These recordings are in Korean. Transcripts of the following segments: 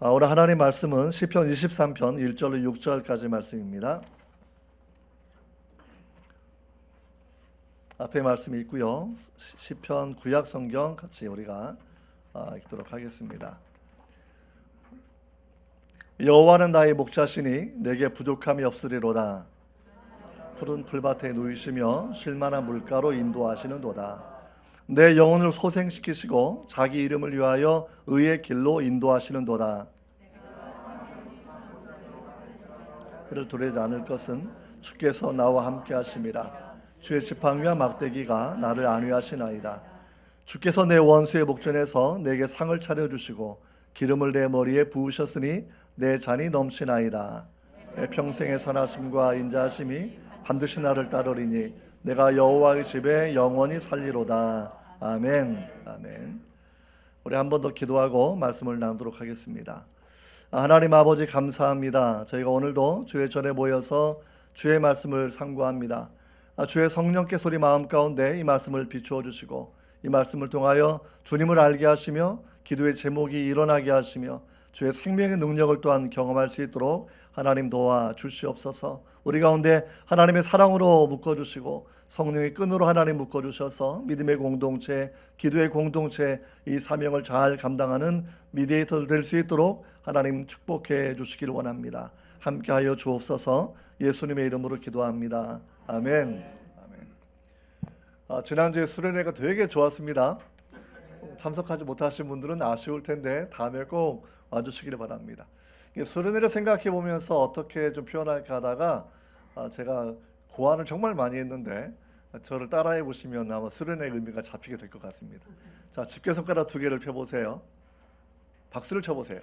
오늘 하나님 말씀은 시편 23편 1절로 6절까지 말씀입니다. 앞에 말씀이 있고요. 시편 구약 성경 같이 우리가 읽도록 하겠습니다. 여호와는 나의 목자시니 내게 부족함이 없으리로다. 푸른 풀밭에 누이시며 쉴만한 물가로 인도하시는도다. 내 영혼을 소생시키시고 자기 이름을 위하여 의의 길로 인도하시는도다. 그를 두려지 않을 것은 주께서 나와 함께 하심이라. 주의 지팡이와 막대기가 나를 안위하시나이다. 주께서 내 원수의 목전에서 내게 상을 차려주시고 기름을 내 머리에 부으셨으니 내 잔이 넘치나이다. 내 평생의 선하심과 인자하심이 반드시 나를 따르리니 내가 여호와의 집에 영원히 살리로다. 아멘. 아멘. 우리 한 번 더 기도하고 말씀을 나누도록 하겠습니다. 하나님 아버지 감사합니다. 저희가 오늘도 주의 전에 모여서 주의 말씀을 상고합니다. 주의 성령께서 우리 마음 가운데 이 말씀을 비추어 주시고 이 말씀을 통하여 주님을 알게 하시며 기도의 제목이 일어나게 하시며 주의 생명의 능력을 또한 경험할 수 있도록 하나님 도와 주시옵소서. 우리 가운데 하나님의 사랑으로 묶어주시고 성령의 끈으로 하나님 묶어주셔서 믿음의 공동체, 기도의 공동체, 이 사명을 잘 감당하는 미디에이터 될 수 있도록 하나님 축복해 주시길 원합니다. 함께하여 주옵소서. 예수님의 이름으로 기도합니다. 아멘. 아멘. 지난주에 수련회가 되게 좋았습니다. 참석하지 못하신 분들은 아쉬울 텐데 다음에 꼭 와주시기를 바랍니다. 수련회를 생각해 보면서 어떻게 좀 표현할까 하다가 제가 고안을 정말 많이 했는데 저를 따라해 보시면 아마 수련회의 의미가 잡히게 될 것 같습니다. 자, 집게 손가락 2개를 펴보세요. 박수를 쳐보세요.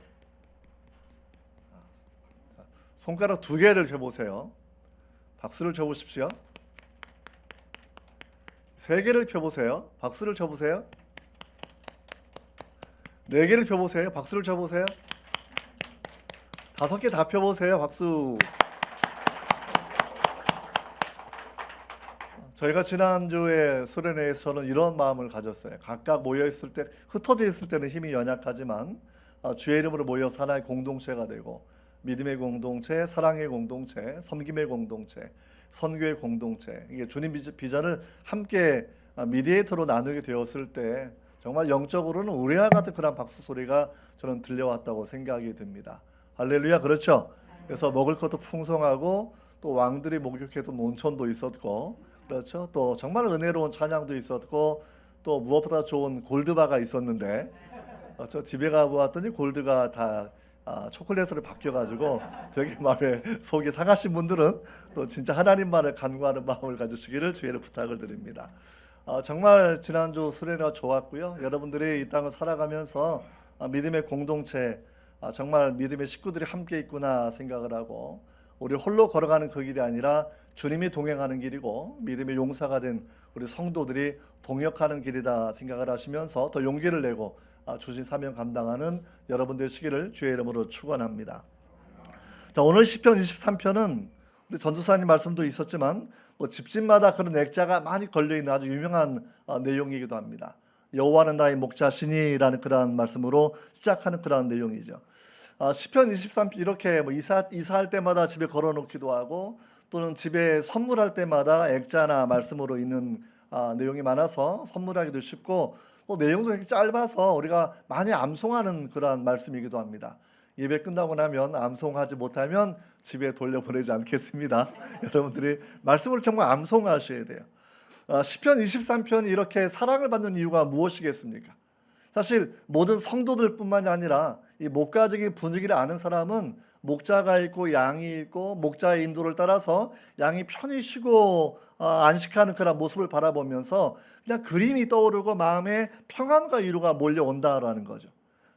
자, 손가락 2개를 펴보세요. 박수를 쳐보십시오. 3개를 펴보세요. 박수를 쳐보세요. 4개를 펴보세요. 박수를 쳐보세요. 5개 다 펴보세요. 박수. 저희가 지난주에 수련회에서는 이런 마음을 가졌어요. 각각 모여있을 때, 흩어져 있을 때는 힘이 연약하지만 주의 이름으로 모여서 하나의 공동체가 되고 믿음의 공동체, 사랑의 공동체, 섬김의 공동체, 선교의 공동체, 이게 주님 비전을 함께 미디에이터로 나누게 되었을 때 정말 영적으로는 우리와 같은 그런 박수 소리가 저는 들려왔다고 생각이 듭니다. 할렐루야. 그렇죠? 그래서 먹을 것도 풍성하고 또 왕들이 목욕했던 온천도 있었고, 그렇죠? 또 정말 은혜로운 찬양도 있었고, 또 무엇보다 좋은 골드바가 있었는데 저 집에 가보았더니 골드가 다 초콜릿으로 바뀌어가지고 되게 마음에 속이 상하신 분들은 또 진짜 하나님만을 간구하는 마음을 가지시기를 주의를 부탁을 드립니다. 정말 지난주 수련회가 좋았고요. 여러분들이 이 땅을 살아가면서 믿음의 공동체, 정말 믿음의 식구들이 함께 있구나 생각을 하고 우리 홀로 걸어가는 그 길이 아니라 주님이 동행하는 길이고 믿음의 용사가 된 우리 성도들이 동역하는 길이다 생각을 하시면서 더 용기를 내고 주신 사명 감당하는 여러분들 시기를 주의 이름으로 축원합니다. 자, 오늘 시편 23편은 우리 전도사님 말씀도 있었지만 집집마다 그런 액자가 많이 걸려있는 아주 유명한 내용이기도 합니다. 여호와는 나의 목자시니라는 그러한 말씀으로 시작하는 그러한 내용이죠. 시편 23편 이렇게 이사할 때마다 집에 걸어놓기도 하고 또는 집에 선물할 때마다 액자나 말씀으로 있는 내용이 많아서 선물하기도 쉽고 또 내용도 되게 짧아서 우리가 많이 암송하는 그러한 말씀이기도 합니다. 예배 끝나고 나면 암송하지 못하면 집에 돌려보내지 않겠습니다. 여러분들이 말씀을 정말 암송하셔야 돼요. 시편 23편이 이렇게 사랑을 받는 이유가 무엇이겠습니까? 사실 모든 성도들뿐만이 아니라 이 목가적인 분위기를 아는 사람은 목자가 있고 양이 있고 목자의 인도를 따라서 양이 편히 쉬고 안식하는 그런 모습을 바라보면서 그냥 그림이 떠오르고 마음에 평안과 위로가 몰려온다라는 거죠.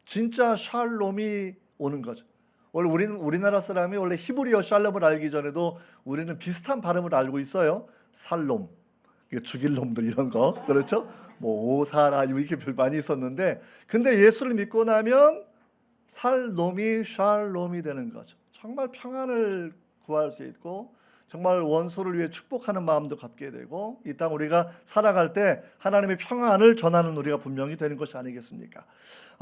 진짜 샬롬이 오는 거죠. 원래 우리나라 사람이 원래 히브리어 샬롬을 알기 전에도 우리는 비슷한 발음을 알고 있어요. 살롬, 죽일 놈들 이런 거, 그렇죠? 뭐 오사라 이렇게 별 많이 있었는데, 근데 예수를 믿고 나면 살롬이 샬롬이 되는 거죠. 정말 평안을 구할 수 있고 정말 원수를 위해 축복하는 마음도 갖게 되고 이 땅 우리가 살아갈 때 하나님의 평안을 전하는 우리가 분명히 되는 것이 아니겠습니까?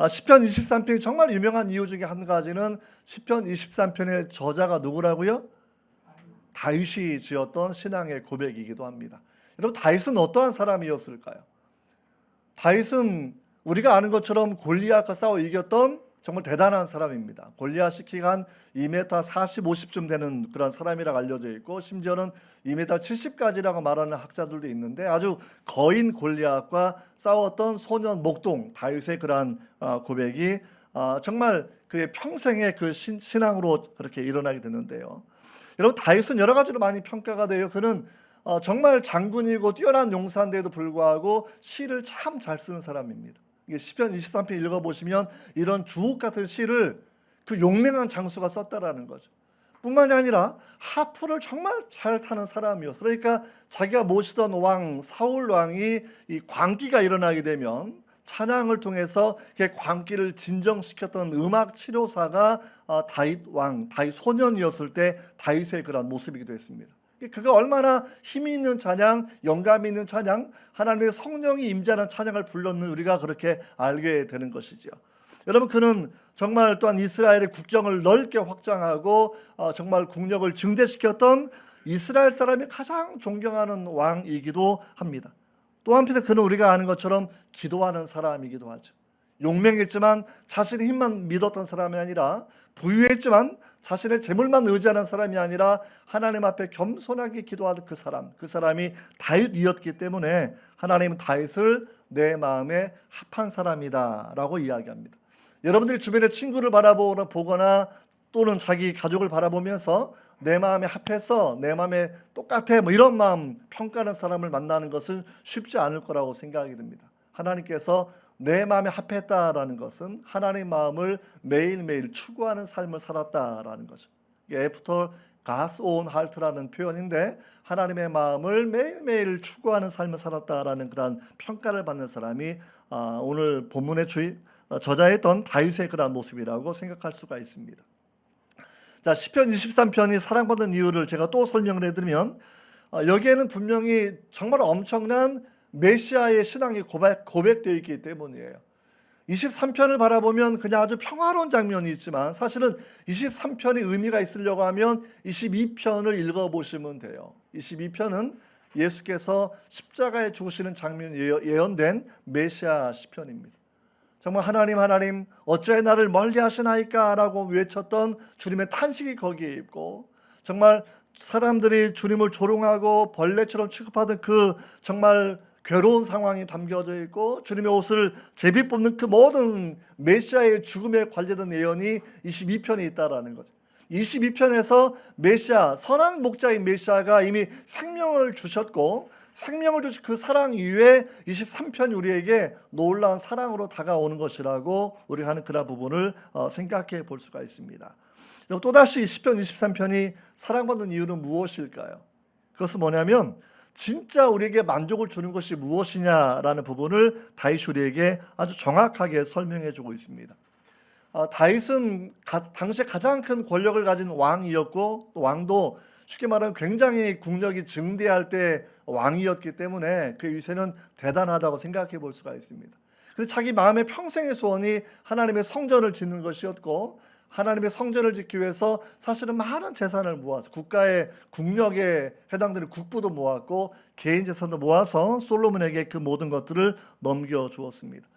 시편 23편이 정말 유명한 이유 중에 한 가지는 시편 23편의 저자가 누구라고요? 다윗이 지었던 신앙의 고백이기도 합니다. 여러분, 다윗은 어떠한 사람이었을까요? 다윗은 우리가 아는 것처럼 골리앗과 싸워 이겼던 정말 대단한 사람입니다. 골리앗이 키가 한 2m 40, 50쯤 되는 그런 사람이라고 알려져 있고 심지어는 2m 70까지라고 말하는 학자들도 있는데 아주 거인 골리앗과 싸웠던 소년 목동 다윗의 그러한 고백이 정말 그의 평생의 그 신앙으로 그렇게 일어나게 되는데요. 여러분, 다윗은 여러 가지로 많이 평가가 돼요. 그는 정말 장군이고 뛰어난 용사인데도 불구하고 시를 참 잘 쓰는 사람입니다. 시편 23편 읽어보시면 이런 주옥 같은 시를 그 용맹한 장수가 썼다라는 거죠. 뿐만이 아니라 하프를 정말 잘 타는 사람이었어요. 그러니까 자기가 모시던 왕 사울 왕이 이 광기가 일어나게 되면 찬양을 통해서 광기를 진정시켰던 음악 치료사가 다윗 왕, 다윗 소년이었을 때 다윗의 그런 모습이기도 했습니다. 그가 얼마나 힘이 있는 찬양, 영감 있는 찬양, 하나님의 성령이 임재하는 찬양을 불렀는 우리가 그렇게 알게 되는 것이죠. 여러분, 그는 정말 또한 이스라엘의 국경을 넓게 확장하고 정말 국력을 증대시켰던 이스라엘 사람이 가장 존경하는 왕이기도 합니다. 또 한편 그는 우리가 아는 것처럼 기도하는 사람이기도 하죠. 용맹했지만 자신의 힘만 믿었던 사람이 아니라 부유했지만 자신의 재물만 의지하는 사람이 아니라 하나님 앞에 겸손하게 기도하는 그 사람이 다윗이었기 때문에 하나님은 다윗을 내 마음에 합한 사람이다 라고 이야기합니다. 여러분들이 주변의 친구를 바라보거나 또는 자기 가족을 바라보면서 내 마음에 합해서 내 마음에 똑같아 이런 마음 평가하는 사람을 만나는 것은 쉽지 않을 거라고 생각이 듭니다. 하나님께서 내 마음에 합했다라는 것은 하나님의 마음을 매일매일 추구하는 삶을 살았다라는 거죠. After God's own heart라는 표현인데 하나님의 마음을 매일매일 추구하는 삶을 살았다라는 그런 평가를 받는 사람이 오늘 본문의 저자였던 다윗의 그런 모습이라고 생각할 수가 있습니다. 자, 시편 23편이 사랑받는 이유를 제가 또 설명을 해드리면 여기에는 분명히 정말 엄청난 메시아의 신앙이 고백되어 있기 때문이에요. 23편을 바라보면 그냥 아주 평화로운 장면이 있지만 사실은 23편의 의미가 있으려고 하면 22편을 읽어보시면 돼요. 22편은 예수께서 십자가에 죽으시는 장면이 예언된 메시아 시편입니다. 정말 하나님 어찌하여 나를 멀리하시나이까 라고 외쳤던 주님의 탄식이 거기에 있고 정말 사람들이 주님을 조롱하고 벌레처럼 취급하던 그 정말 괴로운 상황이 담겨져 있고 주님의 옷을 제비 뽑는 그 모든 메시아의 죽음에 관련된 예언이 22편에 있다라는 거죠. 22편에서 메시아, 선한 목자인 메시아가 이미 생명을 주셨고 생명을 주신 그 사랑 이후에 23편이 우리에게 놀라운 사랑으로 다가오는 것이라고 우리가 하는 그런 부분을 생각해 볼 수가 있습니다. 또다시 시편 23편이 사랑받는 이유는 무엇일까요? 그것은 뭐냐면 진짜 우리에게 만족을 주는 것이 무엇이냐라는 부분을 다윗이 우리에게 아주 정확하게 설명해 주고 있습니다. 다윗은 당시에 가장 큰 권력을 가진 왕이었고 또 왕도 쉽게 말하면 굉장히 국력이 증대할 때 왕이었기 때문에 그 위세는 대단하다고 생각해 볼 수가 있습니다. 그래서 자기 마음의 평생의 소원이 하나님의 성전을 짓는 것이었고 하나님의 성전을 짓기 위해서 사실은 많은 재산을 모아서 국가의 국력에 해당되는 국부도 모았고 개인 재산도 모아서 솔로몬에게 그 모든 것들을 넘겨주었습니다.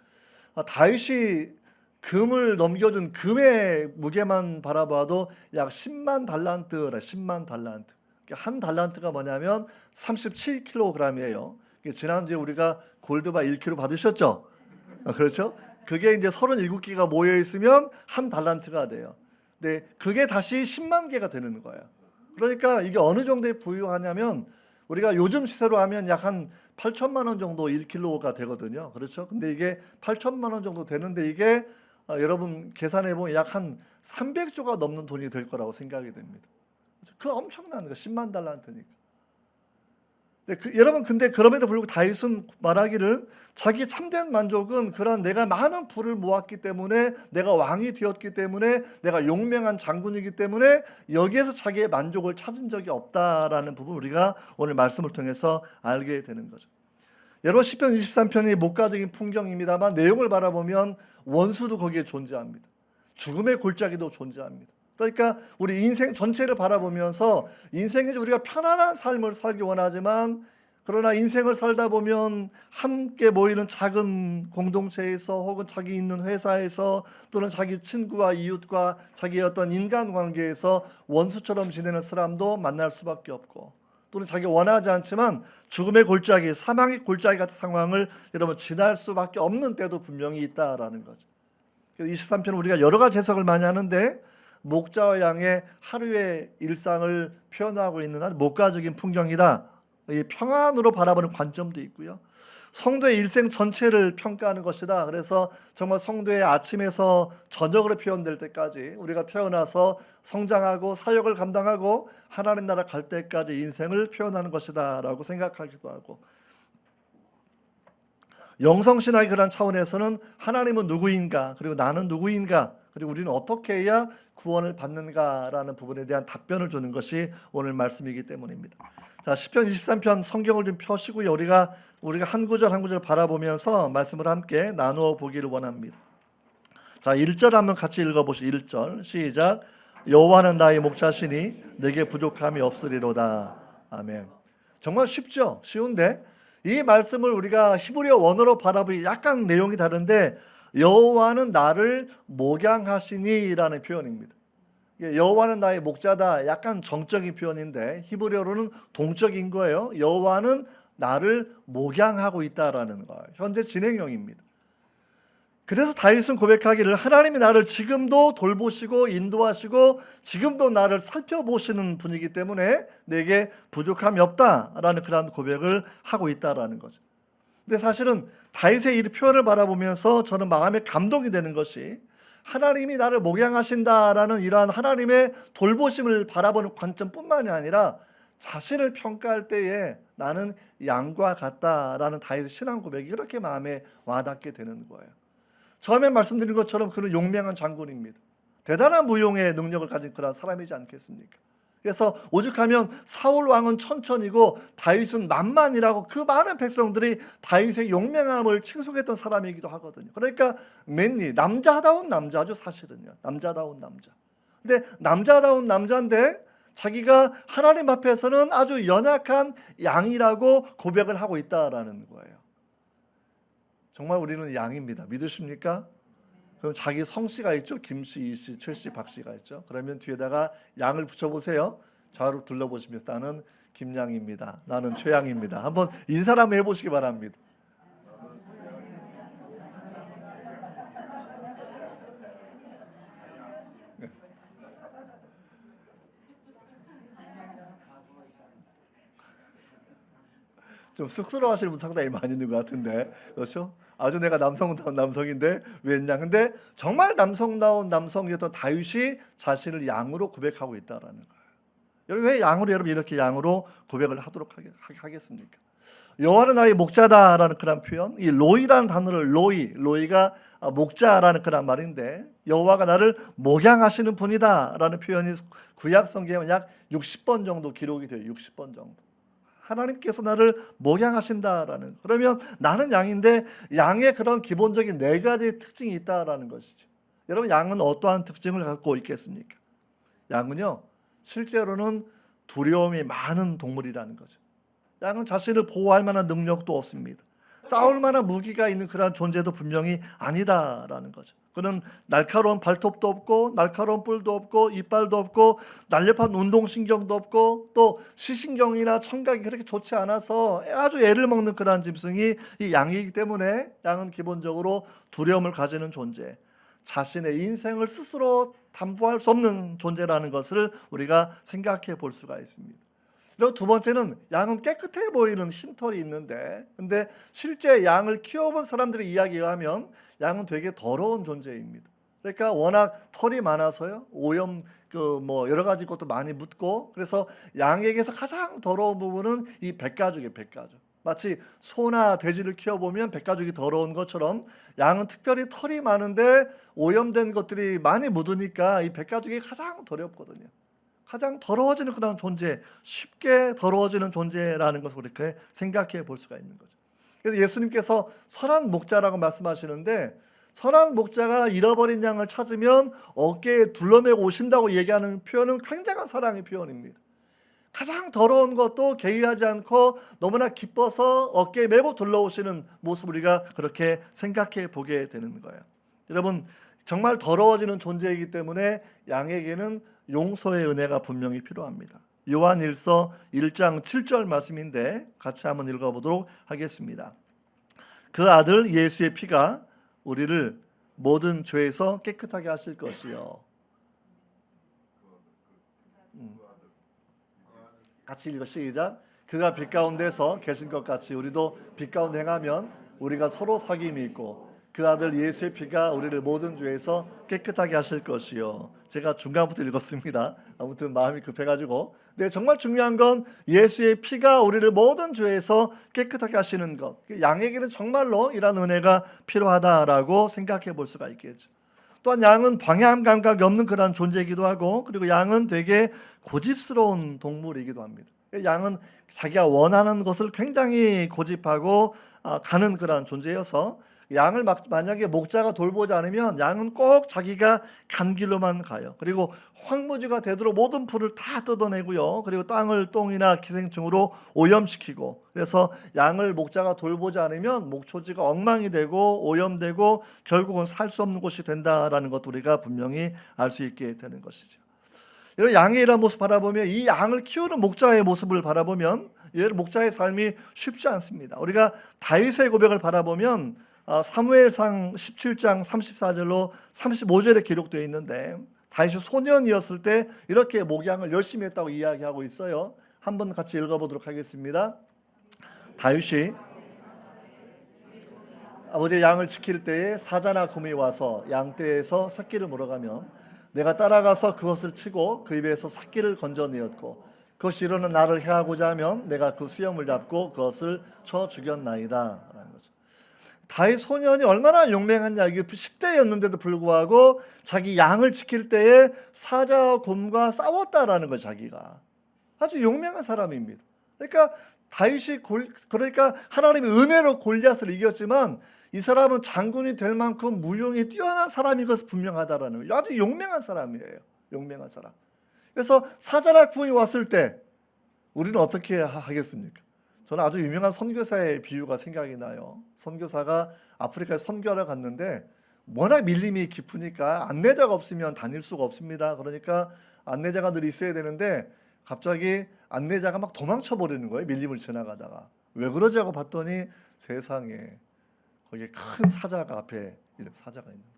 다윗이 금을 넘겨준 금의 무게만 바라봐도 약 10만 달란트라 10만 달란트. 한 달란트가 뭐냐면 37kg이에요. 지난주에 우리가 골드바 1kg 받으셨죠? 그렇죠? 그게 이제 37개가 모여 있으면 한 달란트가 돼요. 근데 그게 다시 10만 개가 되는 거예요. 그러니까 이게 어느 정도의 부유하냐면 우리가 요즘 시세로 하면 약 한 8천만 원 정도 1kg가 되거든요. 그렇죠? 근데 이게 8천만 원 정도 되는데 이게 여러분 계산해 보면 약 한 300조가 넘는 돈이 될 거라고 생각이 됩니다. 그 엄청난 거 10만 달란트니까. 여러분, 근데 그럼에도 불구하고 다윗은 말하기를 자기 참된 만족은 그런 내가 많은 부를 모았기 때문에, 내가 왕이 되었기 때문에, 내가 용맹한 장군이기 때문에 여기에서 자기의 만족을 찾은 적이 없다라는 부분, 우리가 오늘 말씀을 통해서 알게 되는 거죠. 여러분, 시편 23편이 목가적인 풍경입니다만 내용을 바라보면 원수도 거기에 존재합니다. 죽음의 골짜기도 존재합니다. 그러니까 우리 인생 전체를 바라보면서, 인생에서 우리가 편안한 삶을 살기 원하지만, 그러나 인생을 살다 보면 함께 모이는 작은 공동체에서, 혹은 자기 있는 회사에서, 또는 자기 친구와 이웃과 자기의 어떤 인간관계에서 원수처럼 지내는 사람도 만날 수밖에 없고, 또는 자기가 원하지 않지만 죽음의 골짜기, 사망의 골짜기 같은 상황을 여러분 지날 수밖에 없는 때도 분명히 있다라는 거죠. 23편은 우리가 여러 가지 해석을 많이 하는데, 목자와 양의 하루의 일상을 표현하고 있는 아주 목가적인 풍경이다, 이 평안으로 바라보는 관점도 있고요. 성도의 일생 전체를 평가하는 것이다. 그래서 정말 성도의 아침에서 저녁으로 표현될 때까지, 우리가 태어나서 성장하고 사역을 감당하고 하나님 나라 갈 때까지 인생을 표현하는 것이다 라고 생각하기도 하고, 영성신학의 그런 차원에서는 하나님은 누구인가, 그리고 나는 누구인가, 그리고 우리는 어떻게 해야 구원을 받는가라는 부분에 대한 답변을 주는 것이 오늘 말씀이기 때문입니다. 자, 시편 23편 성경을 좀 펴시고요. 우리가 한 구절 한 구절 바라보면서 말씀을 함께 나누어 보기를 원합니다. 자, 1절 한번 같이 읽어보시죠. 1절 시작. 여호와는 나의 목자시니 내게 부족함이 없으리로다. 아멘. 정말 쉽죠? 쉬운데 이 말씀을 우리가 히브리어 원어로 바라보기 약간 내용이 다른데, 여호와는 나를 목양하시니라는 표현입니다. 여호와는 나의 목자다, 약간 정적인 표현인데 히브리어로는 동적인 거예요. 여호와는 나를 목양하고 있다라는 거예요. 현재 진행형입니다. 그래서 다윗은 고백하기를 하나님이 나를 지금도 돌보시고 인도하시고 지금도 나를 살펴보시는 분이기 때문에 내게 부족함이 없다라는 그런 고백을 하고 있다라는 거죠. 근데 사실은 다윗의 이 표현을 바라보면서 저는 마음에 감동이 되는 것이, 하나님이 나를 목양하신다라는 이러한 하나님의 돌보심을 바라보는 관점뿐만이 아니라 자신을 평가할 때에 나는 양과 같다라는 다윗의 신앙 고백이 그렇게 마음에 와닿게 되는 거예요. 처음에 말씀드린 것처럼 그는 용맹한 장군입니다. 대단한 무용의 능력을 가진 그런 사람이지 않겠습니까? 그래서 오죽하면 사울 왕은 천천이고 다윗은 만만이라고 그 많은 백성들이 다윗의 용맹함을 칭송했던 사람이기도 하거든요. 그러니까 맨니 남자다운 남자죠, 사실은요. 남자다운 남자. 근데 남자다운 남자인데 자기가 하나님 앞에서는 아주 연약한 양이라고 고백을 하고 있다라는 거예요. 정말 우리는 양입니다. 믿으십니까? 그럼 자기 성씨가 있죠. 김씨, 이씨, 최씨, 박씨가 있죠. 그러면 뒤에다가 양을 붙여보세요. 좌우로 둘러보시면 나는 김양입니다. 나는 최양입니다. 한번 인사를 한번 해보시기 바랍니다. 좀 쑥스러워하시는 분 상당히 많이 있는 것 같은데, 그렇죠? 아주 내가 남성다운 남성인데 웬 양? 근데 정말 남성다운 남성이었던 다윗이 자신을 양으로 고백하고 있다라는 거예요. 여러분, 왜 여러분 이렇게 양으로 고백을 하도록 하겠습니까? 여호와는 나의 목자다라는 그런 표현, 이 로이라는 단어를 로이가 목자라는 그런 말인데, 여호와가 나를 목양하시는 분이다라는 표현이 구약 성경에 약 60번 정도 기록이 돼요. 60번 정도. 하나님께서 나를 목양하신다라는, 그러면 나는 양인데 양의 그런 기본적인 4가지 특징이 있다라는 것이죠. 여러분, 양은 어떠한 특징을 갖고 있겠습니까? 양은요, 실제로는 두려움이 많은 동물이라는 거죠. 양은 자신을 보호할 만한 능력도 없습니다. 싸울 만한 무기가 있는 그런 존재도 분명히 아니다라는 거죠. 그는 날카로운 발톱도 없고 날카로운 뿔도 없고 이빨도 없고 날렵한 운동신경도 없고 또 시신경이나 청각이 그렇게 좋지 않아서 아주 애를 먹는 그런 짐승이 이 양이기 때문에 양은 기본적으로 두려움을 가지는 존재, 자신의 인생을 스스로 담보할 수 없는 존재라는 것을 우리가 생각해 볼 수가 있습니다. 그리고 두 번째는 양은 깨끗해 보이는 흰털이 있는데, 근데 실제 양을 키워본 사람들의 이야기에 의하면 양은 되게 더러운 존재입니다. 그러니까 워낙 털이 많아서요. 오염 뭐 여러 가지 것도 많이 묻고, 그래서 양에게서 가장 더러운 부분은 이 백가죽이에요. 백가죽. 마치 소나 돼지를 키워보면 백가죽이 더러운 것처럼 양은 특별히 털이 많은데 오염된 것들이 많이 묻으니까 이 백가죽이 가장 더럽거든요. 가장 더러워지는 그런 존재, 쉽게 더러워지는 존재라는 것을 그렇게 생각해 볼 수가 있는 거죠. 그래서 예수님께서 선한 목자라고 말씀하시는데, 선한 목자가 잃어버린 양을 찾으면 어깨에 둘러매고 오신다고 얘기하는 표현은 굉장한 사랑의 표현입니다. 가장 더러운 것도 개의하지 않고 너무나 기뻐서 어깨에 메고 둘러오시는 모습을 우리가 그렇게 생각해 보게 되는 거예요. 여러분, 정말 더러워지는 존재이기 때문에 양에게는 용서의 은혜가 분명히 필요합니다. 요한일서 1장 7절 말씀인데 같이 한번 읽어보도록 하겠습니다. 그 아들 예수의 피가 우리를 모든 죄에서 깨끗하게 하실 것이요. 같이 읽어 시작. 그가 빛 가운데서 계신 것 같이 우리도 빛 가운데 행하면 우리가 서로 사귐이 있고 그 아들 예수의 피가 우리를 모든 죄에서 깨끗하게 하실 것이요. 제가 중간부터 읽었습니다. 아무튼 마음이 급해가지고. 네, 정말 중요한 건 예수의 피가 우리를 모든 죄에서 깨끗하게 하시는 것. 양에게는 정말로 이런 은혜가 필요하다라고 생각해 볼 수가 있겠죠. 또한 양은 방향 감각이 없는 그런 존재이기도 하고, 그리고 양은 되게 고집스러운 동물이기도 합니다. 양은 자기가 원하는 것을 굉장히 고집하고 가는 그런 존재여서 양을 만약에 목자가 돌보지 않으면 양은 꼭 자기가 간 길로만 가요. 그리고 황무지가 되도록 모든 풀을 다 뜯어내고요. 그리고 땅을 똥이나 기생충으로 오염시키고, 그래서 양을 목자가 돌보지 않으면 목초지가 엉망이 되고 오염되고 결국은 살 수 없는 곳이 된다라는 것도 우리가 분명히 알 수 있게 되는 것이죠. 여러분, 양의 이런 모습 바라보면, 이 양을 키우는 목자의 모습을 바라보면 목자의 삶이 쉽지 않습니다. 우리가 다윗의 고백을 바라보면 사무엘상 17장 34절로 35절에 기록되어 있는데, 다윗이 소년이었을 때 이렇게 목양을 열심히 했다고 이야기하고 있어요. 한번 같이 읽어보도록 하겠습니다. 다윗이 아버지의 양을 지킬 때에 사자나 곰이 와서 양떼에서 새끼를 물어가면 내가 따라가서 그것을 치고 그 입에서 새끼를 건져내었고, 그것이 일어나 나를 해하고자 하면 내가 그 수염을 잡고 그것을 쳐 죽였나이다. 다윗 소년이 얼마나 용맹했냐. 이게 10대였는데도 불구하고 자기 양을 지킬 때에 사자와 곰과 싸웠다라는 거. 자기가 아주 용맹한 사람입니다. 그러니까 다윗이 그러니까 하나님의 은혜로 골리앗을 이겼지만 이 사람은 장군이 될 만큼 무용이 뛰어난 사람인 것은 분명하다라는 거예요. 아주 용맹한 사람이에요. 용맹한 사람. 그래서 사자나 곰이 왔을 때 우리는 어떻게 하겠습니까? 저는 아주 유명한 선교사의 비유가 생각이 나요. 선교사가 아프리카에 선교하러 갔는데 워낙 밀림이 깊으니까 안내자가 없으면 다닐 수가 없습니다. 그러니까 안내자가 늘 있어야 되는데 갑자기 안내자가 막 도망쳐 버리는 거예요. 밀림을 지나가다가. 왜 그러지 하고 봤더니 세상에 거기에 큰 사자가 앞에 사자가 있는 거예요.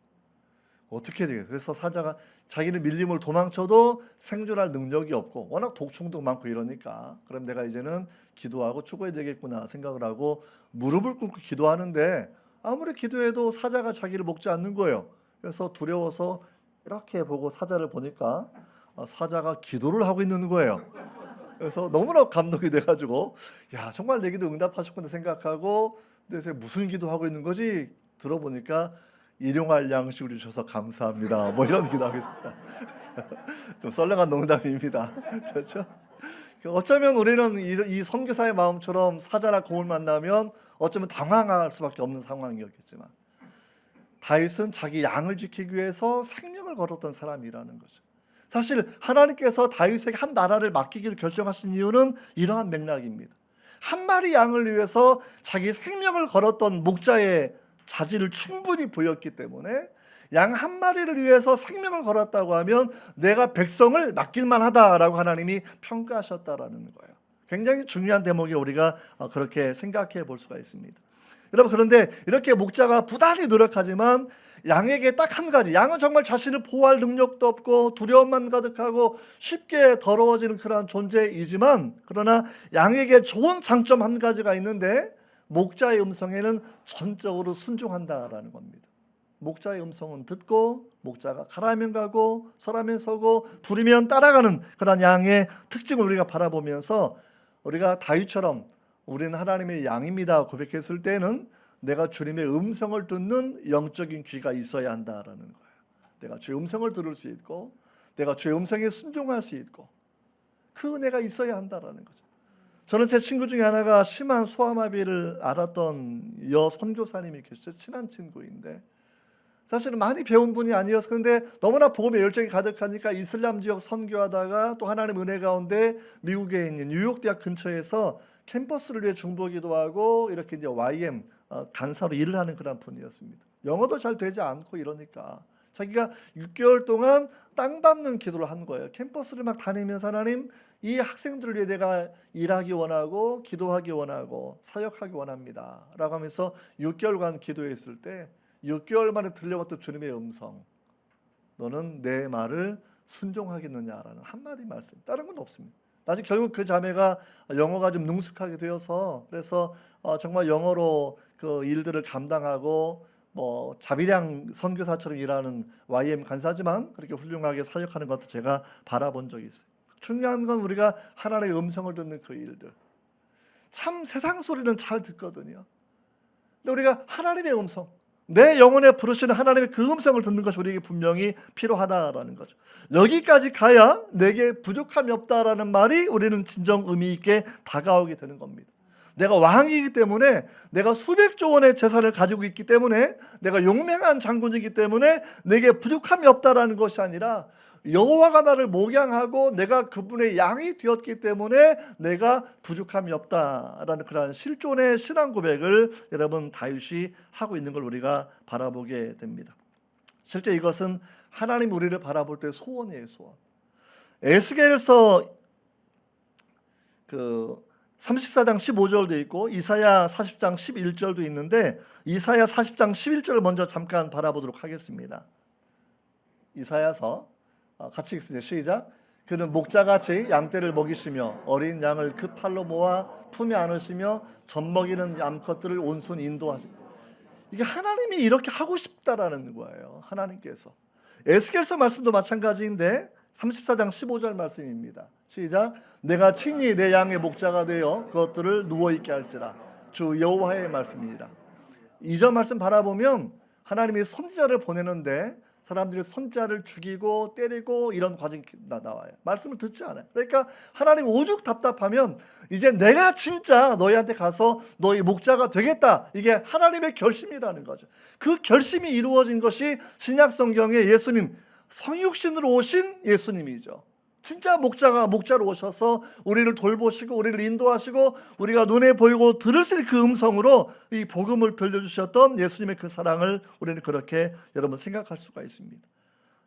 어떻게 되겠어요? 그래서 사자가 자기는 밀림을 도망쳐도 생존할 능력이 없고 워낙 독충도 많고 이러니까 그럼 내가 이제는 기도하고 죽어야 되겠구나 생각을 하고 무릎을 꿇고 기도하는데 아무리 기도해도 사자가 자기를 먹지 않는 거예요. 그래서 두려워서 이렇게 보고 사자를 보니까 사자가 기도를 하고 있는 거예요. 그래서 너무나 감동이 돼가지고 야, 정말 내 기도 응답하셨구나 생각하고, 근데 무슨 기도하고 있는 거지? 들어보니까 일용할 양식을 주셔서 감사합니다. 뭐 이런 기도하겠습니다. 좀 썰렁한 농담입니다. 그렇죠? 어쩌면 우리는 이 선교사의 마음처럼 사자나 곰을 만나면 어쩌면 당황할 수밖에 없는 상황이었겠지만, 다윗은 자기 양을 지키기 위해서 생명을 걸었던 사람이라는 거죠. 사실 하나님께서 다윗에게 한 나라를 맡기기를 결정하신 이유는 이러한 맥락입니다. 한 마리 양을 위해서 자기 생명을 걸었던 목자의 자질을 충분히 보였기 때문에 양 한 마리를 위해서 생명을 걸었다고 하면 내가 백성을 맡길만 하다라고 하나님이 평가하셨다라는 거예요. 굉장히 중요한 대목이 우리가 그렇게 생각해 볼 수가 있습니다. 여러분, 그런데 이렇게 목자가 부단히 노력하지만 양에게 딱 한 가지, 양은 정말 자신을 보호할 능력도 없고 두려움만 가득하고 쉽게 더러워지는 그러한 존재이지만, 그러나 양에게 좋은 장점 한 가지가 있는데 목자의 음성에는 전적으로 순종한다라는 겁니다. 목자의 음성은 듣고 목자가 가라면 가고 서라면 서고 부르면 따라가는 그런 양의 특징을 우리가 바라보면서 우리가 다윗처럼 우리는 하나님의 양입니다 고백했을 때는 내가 주님의 음성을 듣는 영적인 귀가 있어야 한다라는 거예요. 내가 주의 음성을 들을 수 있고 내가 주의 음성에 순종할 수 있고 그 은혜가 있어야 한다라는 거죠. 저는 제 친구 중에 하나가 심한 소아마비를 앓았던 여 선교사님이 계셨어요. 친한 친구인데 사실은 많이 배운 분이 아니었어요. 그런데 너무나 복음의 열정이 가득하니까 이슬람 지역 선교하다가 또 하나님 은혜 가운데 미국에 있는 뉴욕 대학 근처에서 캠퍼스를 위해 중보기도 하고 이렇게 이제 YM 간사로 일을 하는 그런 분이었습니다. 영어도 잘 되지 않고 이러니까 자기가 6개월 동안 땅 밟는 기도를 한 거예요. 캠퍼스를 막 다니면서 하나님 이 학생들을 위해 내가 일하기 원하고 기도하기 원하고 사역하기 원합니다 라고 하면서 6개월간 기도했을 때 6개월 만에 들려왔던 주님의 음성, 너는 내 말을 순종하겠느냐라는 한마디 말씀, 다른 건 없습니다. 나중에 결국 그 자매가 영어가 좀 능숙하게 되어서 그래서 정말 영어로 그 일들을 감당하고 뭐 자비량 선교사처럼 일하는 YM 간사지만 그렇게 훌륭하게 사역하는 것도 제가 바라본 적이 있어요. 중요한 건 우리가 하나님의 음성을 듣는 그 일들. 참 세상 소리는 잘 듣거든요. 근데 우리가 하나님의 음성, 내 영혼에 부르시는 하나님의 그 음성을 듣는 것이 우리에게 분명히 필요하다라는 거죠. 여기까지 가야 내게 부족함이 없다라는 말이 우리는 진정 의미 있게 다가오게 되는 겁니다. 내가 왕이기 때문에 내가 수백조 원의 재산을 가지고 있기 때문에 내가 용맹한 장군이기 때문에 내게 부족함이 없다라는 것이 아니라 여호와가 나를 목양하고 내가 그분의 양이 되었기 때문에 내가 부족함이 없다라는 그러한 실존의 신앙 고백을 여러분 다윗이 하고 있는 걸 우리가 바라보게 됩니다. 실제 이것은 하나님 우리를 바라볼 때 소원이에요. 소원. 에스겔서 34장 15절도 있고 이사야 40장 11절도 있는데 이사야 40장 11절을 먼저 잠깐 바라보도록 하겠습니다. 이사야서 같이 읽습니다. 시작. 그는 목자같이 양떼를 먹이시며 어린 양을 그 팔로 모아 품에 안으시며 젖먹이는 암컷들을 온순히 인도하시고, 이게 하나님이 이렇게 하고 싶다라는 거예요. 하나님께서. 에스겔서 말씀도 마찬가지인데 34장 15절 말씀입니다. 시작. 내가 친히 내 양의 목자가 되어 그것들을 누워있게 할지라. 주 여호와의 말씀이니라. 2절 말씀 바라보면 하나님이 선지자를 보내는데 사람들이 선지자를 죽이고 때리고 이런 과정이 나와요. 말씀을 듣지 않아요. 그러니까 하나님 오죽 답답하면 이제 내가 진짜 너희한테 가서 너희 목자가 되겠다. 이게 하나님의 결심이라는 거죠. 그 결심이 이루어진 것이 신약 성경에 예수님, 성육신으로 오신 예수님이죠. 진짜 목자로 오셔서 우리를 돌보시고 우리를 인도하시고 우리가 눈에 보이고 들을 수 있는 그 음성으로 이 복음을 들려주셨던 예수님의 그 사랑을 우리는 그렇게 여러분 생각할 수가 있습니다.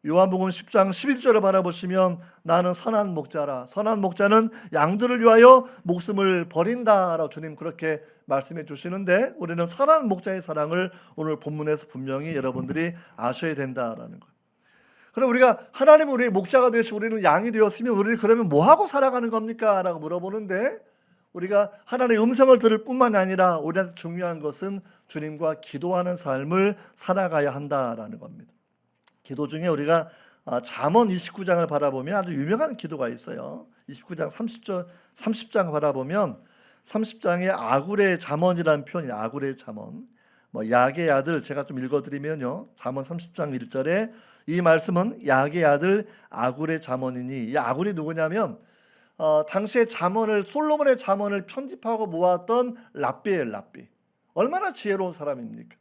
요한복음 10장 11절을 바라보시면 나는 선한 목자라. 선한 목자는 양들을 위하여 목숨을 버린다라고 주님 그렇게 말씀해 주시는데 우리는 선한 목자의 사랑을 오늘 본문에서 분명히 여러분들이 아셔야 된다라는 거예요. 그럼 우리가 하나님은 우리의 목자가 되시고 우리는 양이 되었으면 우리는 그러면 뭐하고 살아가는 겁니까? 라고 물어보는데 우리가 하나님의 음성을 들을 뿐만 아니라 우리한테 중요한 것은 주님과 기도하는 삶을 살아가야 한다라는 겁니다. 기도 중에 우리가 잠언 29장을 바라보면 아주 유명한 기도가 있어요. 29장 30장 바라보면 30장에 아굴의 잠언이라는 표현이 아굴의 잠언. 야게의 아들 제가 좀 읽어드리면요. 잠언 30장 1절에 이 말씀은 야게의 아들 아굴의 잠언이니, 이 아굴이 누구냐면 당시에 잠언을 솔로몬의 잠언을 편집하고 모았던 랍비예요. 랍비. 얼마나 지혜로운 사람입니까?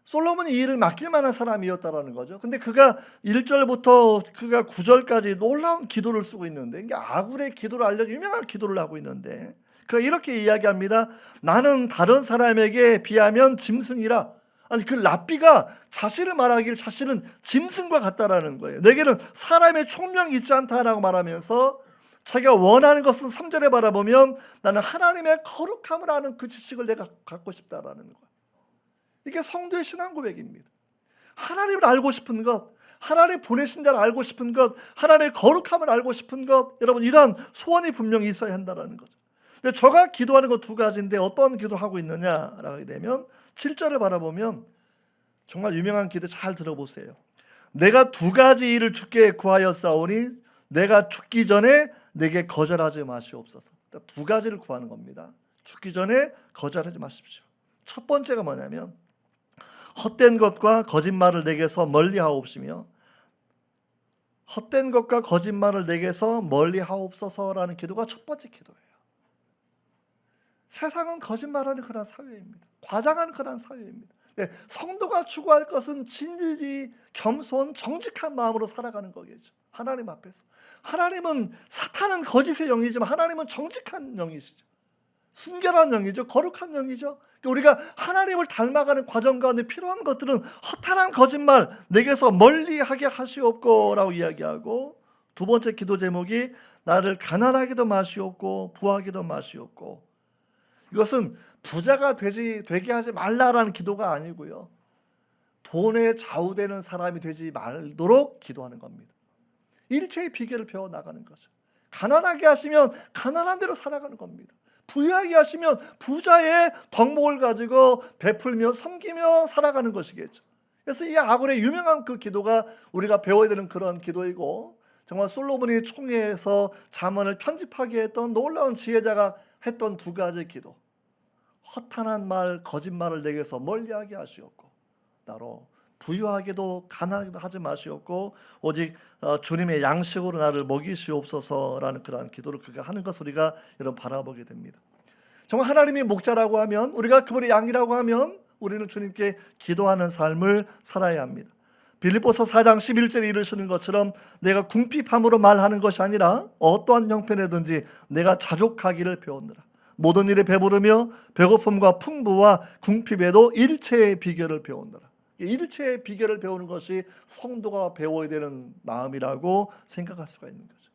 솔로몬이 이 일을 맡길 만한 사람이었다라는 거죠. 근데 그가 1절부터 그가 9절까지 놀라운 기도를 쓰고 있는데, 이게 아굴의 기도를 알려줘 유명한 기도를 하고 있는데 그가 이렇게 이야기합니다. 나는 다른 사람에게 비하면 짐승이라. 아니 그 랍비가 자신을 말하기를 자신은 짐승과 같다라는 거예요. 내게는 사람의 총명이 있지 않다라고 말하면서 자기가 원하는 것은 3절에 바라보면 나는 하나님의 거룩함을 아는 그 지식을 내가 갖고 싶다라는 거예요. 이게 성도의 신앙 고백입니다. 하나님을 알고 싶은 것, 하나님 보내신 자를 알고 싶은 것, 하나님의 거룩함을 알고 싶은 것, 여러분 이러한 소원이 분명히 있어야 한다는 거죠. 근데 저가 기도하는 것 두 가지인데 어떤 기도하고 있느냐라고 하게 되면 7절을 바라보면 정말 유명한 기도 잘 들어보세요. 내가 두 가지 일을 주께 구하였사오니 내가 죽기 전에 내게 거절하지 마시옵소서. 두 가지를 구하는 겁니다. 죽기 전에 거절하지 마십시오. 첫 번째가 뭐냐면 헛된 것과 거짓말을 내게서 멀리하옵시며, 헛된 것과 거짓말을 내게서 멀리하옵소서라는 기도가 첫 번째 기도예요. 세상은 거짓말하는 그런 사회입니다. 과장하는 그런 사회입니다. 네, 성도가 추구할 것은 진리, 겸손, 정직한 마음으로 살아가는 거겠죠. 하나님 앞에서. 하나님은, 사탄은 거짓의 영이지만 하나님은 정직한 영이시죠. 순결한 영이죠. 거룩한 영이죠. 우리가 하나님을 닮아가는 과정 가운데 필요한 것들은 허탄한 거짓말 내게서 멀리하게 하시옵고 라고 이야기하고, 두 번째 기도 제목이 나를 가난하게도 마시옵고 부하게도 마시옵고. 이것은 부자가 되게 하지 말라라는 기도가 아니고요, 돈에 좌우되는 사람이 되지 말도록 기도하는 겁니다. 일체의 비결을 배워나가는 거죠. 가난하게 하시면 가난한 대로 살아가는 겁니다. 부유하게 하시면 부자의 덕목을 가지고 베풀며 섬기며 살아가는 것이겠죠. 그래서 이 아골의 유명한 그 기도가 우리가 배워야 되는 그런 기도이고, 정말 솔로몬이 총회에서 잠언을 편집하게 했던 놀라운 지혜자가 했던 두 가지 기도. 허탄한 말, 거짓말을 내게서 멀리하게 하시옵고, 나로 부유하게도 가난하게도 하지 마시옵고 오직 주님의 양식으로 나를 먹이시옵소서라는 그러한 기도를 그가 하는 것을 우리가 여러분 바라보게 됩니다. 정말 하나님이 목자라고 하면, 우리가 그분의 양이라고 하면 우리는 주님께 기도하는 삶을 살아야 합니다. 빌립보서 4장 11절에 이르시는 것처럼 내가 궁핍함으로 말하는 것이 아니라 어떠한 형편에든지 내가 자족하기를 배웠느라. 모든 일에 배부르며 배고픔과 풍부와 궁핍에도 일체의 비결을 배웠느라. 일체의 비결을 배우는 것이 성도가 배워야 되는 마음이라고 생각할 수가 있는 거죠.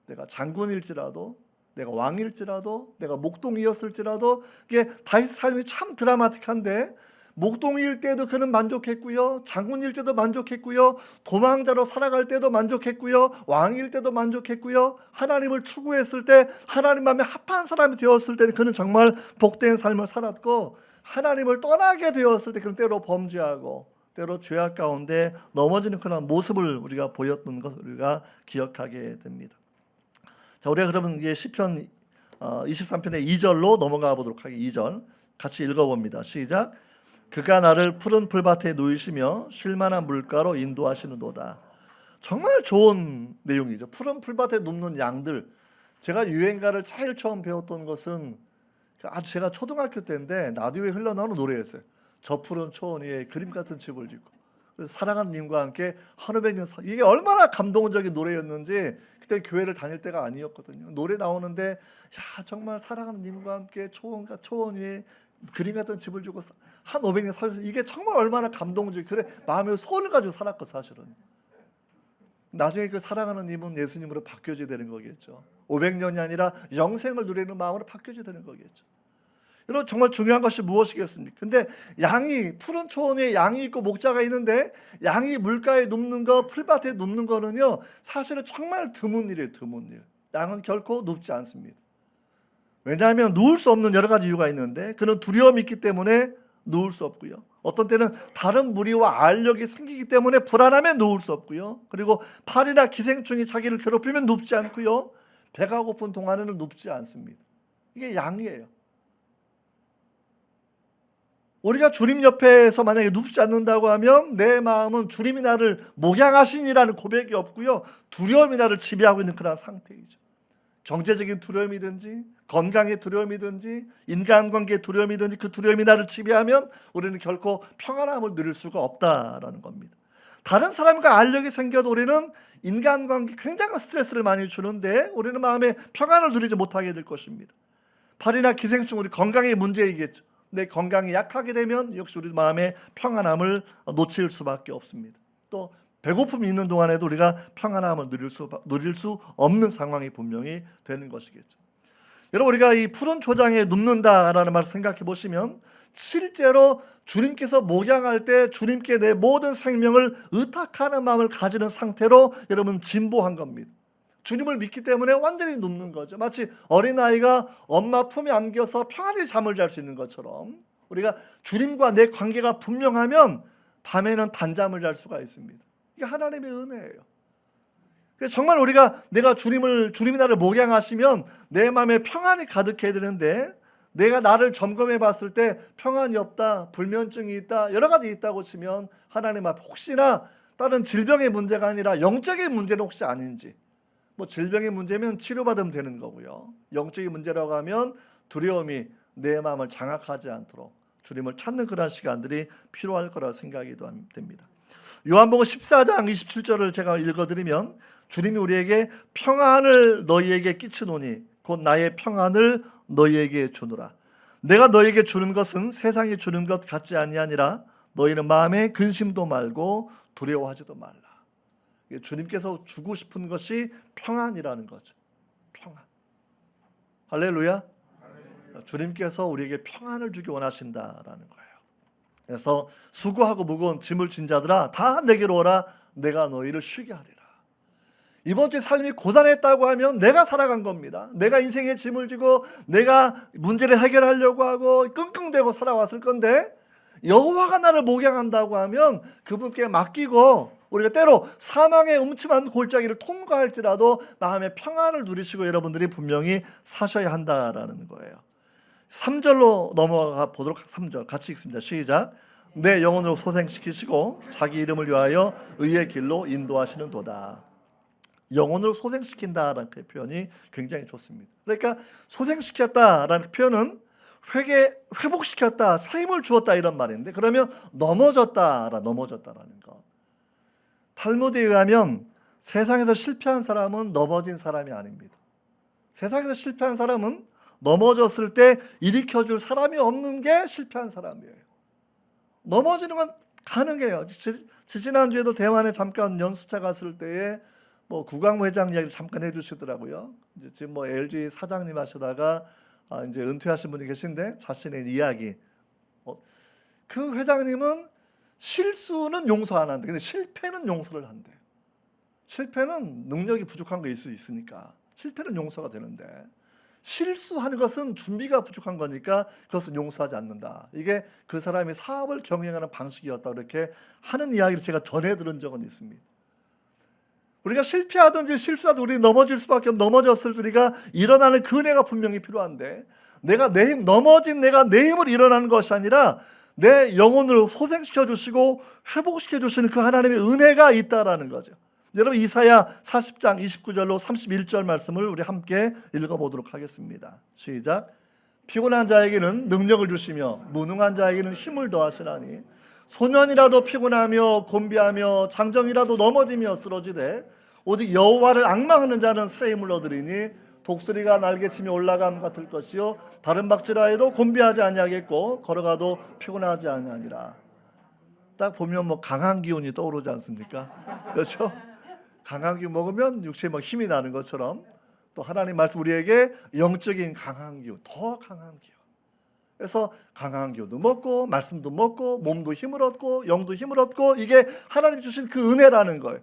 내가 장군일지라도, 내가 왕일지라도, 내가 목동이었을지라도, 이게 다윗 삶이 참 드라마틱한데, 목동일 때도 그는 만족했고요, 장군일 때도 만족했고요, 도망자로 살아갈 때도 만족했고요, 왕일 때도 만족했고요, 하나님을 추구했을 때, 하나님 마음에 합한 사람이 되었을 때는 그는 정말 복된 삶을 살았고, 하나님을 떠나게 되었을 때 그는 때로 범죄하고 때로 죄악 가운데 넘어지는 그런 모습을 우리가 보였던 것을 우리가 기억하게 됩니다. 자, 우리가 그러면 이제 시편 23편의 2절로 넘어가 보도록 하겠습니다. 2절 같이 읽어봅니다. 시작. 그가 나를 푸른 풀밭에 누이시며 쉴만한 물가로 인도하시는도다. 정말 좋은 내용이죠. 푸른 풀밭에 눕는 양들. 제가 유행가를 제일 처음 배웠던 것은 아주 제가 초등학교 때인데 라디오에 흘러나오는 노래였어요. 저 푸른 초원 위에 그림 같은 집을 짓고 사랑하는 님과 함께 한오백 년. 이게 얼마나 감동적인 노래였는지 그때 교회를 다닐 때가 아니었거든요. 노래 나오는데 야, 정말 사랑하는 님과 함께 초원 위에 그림 같은 집을 주고 한 500년 살고, 이게 정말 얼마나 감동적이, 그래 마음에 소원을 가지고 살았고, 사실은 나중에 그 사랑하는 님은 예수님으로 바뀌어져야 되는 거겠죠. 500년이 아니라 영생을 누리는 마음으로 바뀌어져야 되는 거겠죠. 여러분, 정말 중요한 것이 무엇이겠습니까? 근데 양이, 푸른 초원에 양이 있고 목자가 있는데 양이 물가에 눕는 거, 풀밭에 눕는 거는요, 사실은 정말 드문 일이에요. 드문 일. 양은 결코 눕지 않습니다. 왜냐하면 누울 수 없는 여러 가지 이유가 있는데, 그는 두려움이 있기 때문에 누울 수 없고요, 어떤 때는 다른 무리와 알력이 생기기 때문에 불안하면 누울 수 없고요, 그리고 파리나 기생충이 자기를 괴롭히면 눕지 않고요, 배가 고픈 동안에는 눕지 않습니다. 이게 양이에요. 우리가 주님 옆에서 만약에 눕지 않는다고 하면 내 마음은 주님이 나를 목양하시니라는 고백이 없고요, 두려움이 나를 지배하고 있는 그런 상태이죠. 경제적인 두려움이든지 건강의 두려움이든지 인간관계의 두려움이든지 그 두려움이 나를 지배하면 우리는 결코 평안함을 누릴 수가 없다라는 겁니다. 다른 사람과 알력이 생겨도 우리는 인간관계 굉장한 스트레스를 많이 주는데 우리는 마음에 평안을 누리지 못하게 될 것입니다. 파리나 기생충, 우리 건강의 문제이겠죠. 내 건강이 약하게 되면 역시 우리 마음의 평안함을 놓칠 수밖에 없습니다. 또 배고픔이 있는 동안에도 우리가 평안함을 누릴 수 없는 상황이 분명히 되는 것이겠죠. 여러분, 우리가 이 푸른 초장에 눕는다라는 말을 생각해 보시면 실제로 주님께서 목양할 때 주님께 내 모든 생명을 의탁하는 마음을 가지는 상태로 여러분 진보한 겁니다. 주님을 믿기 때문에 완전히 눕는 거죠. 마치 어린아이가 엄마 품에 안겨서 평안히 잠을 잘 수 있는 것처럼 우리가 주님과 내 관계가 분명하면 밤에는 단잠을 잘 수가 있습니다. 이게 하나님의 은혜예요. 그래서 정말 내가 주님이 나를 목양하시면 내 마음에 평안이 가득해야 되는데, 내가 나를 점검해 봤을 때 평안이 없다, 불면증이 있다, 여러 가지 있다고 치면 하나님 앞에 혹시나 다른 질병의 문제가 아니라 영적인 문제는 혹시 아닌지, 뭐 질병의 문제면 치료받으면 되는 거고요. 영적인 문제라고 하면 두려움이 내 마음을 장악하지 않도록 주님을 찾는 그런 시간들이 필요할 거라 생각이 됩니다. 요한복음 14장 27절을 제가 읽어드리면, 주님이 우리에게 평안을 너희에게 끼치노니 곧 나의 평안을 너희에게 주노라. 내가 너희에게 주는 것은 세상이 주는 것 같지 아니하니라. 너희는 마음에 근심도 말고 두려워하지도 말라. 주님께서 주고 싶은 것이 평안이라는 거죠. 평안. 할렐루야. 주님께서 우리에게 평안을 주기 원하신다라는 거예요. 그래서 수고하고 무거운 짐을 진 자들아 다 내게로 오라. 내가 너희를 쉬게 하리라. 이번 주에 삶이 고단했다고 하면 내가 살아간 겁니다. 내가 인생의 짐을 지고 내가 문제를 해결하려고 하고 끙끙대고 살아왔을 건데, 여호와가 나를 목양한다고 하면 그분께 맡기고 우리가 때로 사망의 음침한 골짜기를 통과할지라도 마음의 평안을 누리시고 여러분들이 분명히 사셔야 한다라는 거예요. 3절로 넘어가 보도록. 3절 같이 읽습니다. 시작. 내 영혼을 소생시키시고 자기 이름을 위하여 의의 길로 인도하시는 도다. 영혼을 소생시킨다라는 그 표현이 굉장히 좋습니다. 그러니까 소생시켰다라는 표현은 회복시켰다, 새 힘을 주었다 이런 말인데, 그러면 넘어졌다라는 것. 탈무드에 의하면 세상에서 실패한 사람은 넘어진 사람이 아닙니다. 세상에서 실패한 사람은 넘어졌을 때 일으켜줄 사람이 없는 게 실패한 사람이에요. 넘어지는 건 가능해요. 지난주에도 대만에 잠깐 연수차 갔을 때에 뭐 구광 회장 이야기를 잠깐 해주시더라고요. 지금 뭐 LG 사장님 하시다가 이제 은퇴하신 분이 계신데 자신의 이야기. 그 회장님은 실수는 용서 안 한대. 근데 실패는 용서를 한대요. 실패는 능력이 부족한 게 있을 수 있으니까 실패는 용서가 되는데, 실수하는 것은 준비가 부족한 거니까 그것은 용서하지 않는다. 이게 그 사람이 사업을 경영하는 방식이었다, 그렇게 하는 이야기를 제가 전해 들은 적은 있습니다. 우리가 실패하든지 실수하든지 우리 넘어질 수밖에 없는, 넘어졌을 때 우리가 일어나는 그 은혜가 분명히 필요한데, 넘어진 내가 내 힘을 일어나는 것이 아니라 내 영혼을 소생시켜 주시고 회복시켜 주시는 그 하나님의 은혜가 있다라는 거죠. 여러분, 이사야 40장 29절로 31절 말씀을 우리 함께 읽어보도록 하겠습니다. 시작. 피곤한 자에게는 능력을 주시며 무능한 자에게는 힘을 더하시나니, 소년이라도 피곤하며 곤비하며 장정이라도 넘어지며 쓰러지되 오직 여호와를 앙망하는 자는 새 힘을 얻으리니, 독수리가 날개치며 올라감 같을 것이요 다른 박질하여도 곤비하지 아니하겠고 걸어가도 피곤하지 아니하니라. 딱 보면 뭐 강한 기운이 떠오르지 않습니까? 그렇죠? 강한 기운 먹으면 육체에 막 힘이 나는 것처럼, 또 하나님 말씀 우리에게 영적인 강한 기운, 더 강한 기운. 그래서 강한 기운도 먹고 말씀도 먹고 몸도 힘을 얻고 영도 힘을 얻고, 이게 하나님 주신 그 은혜라는 거예요.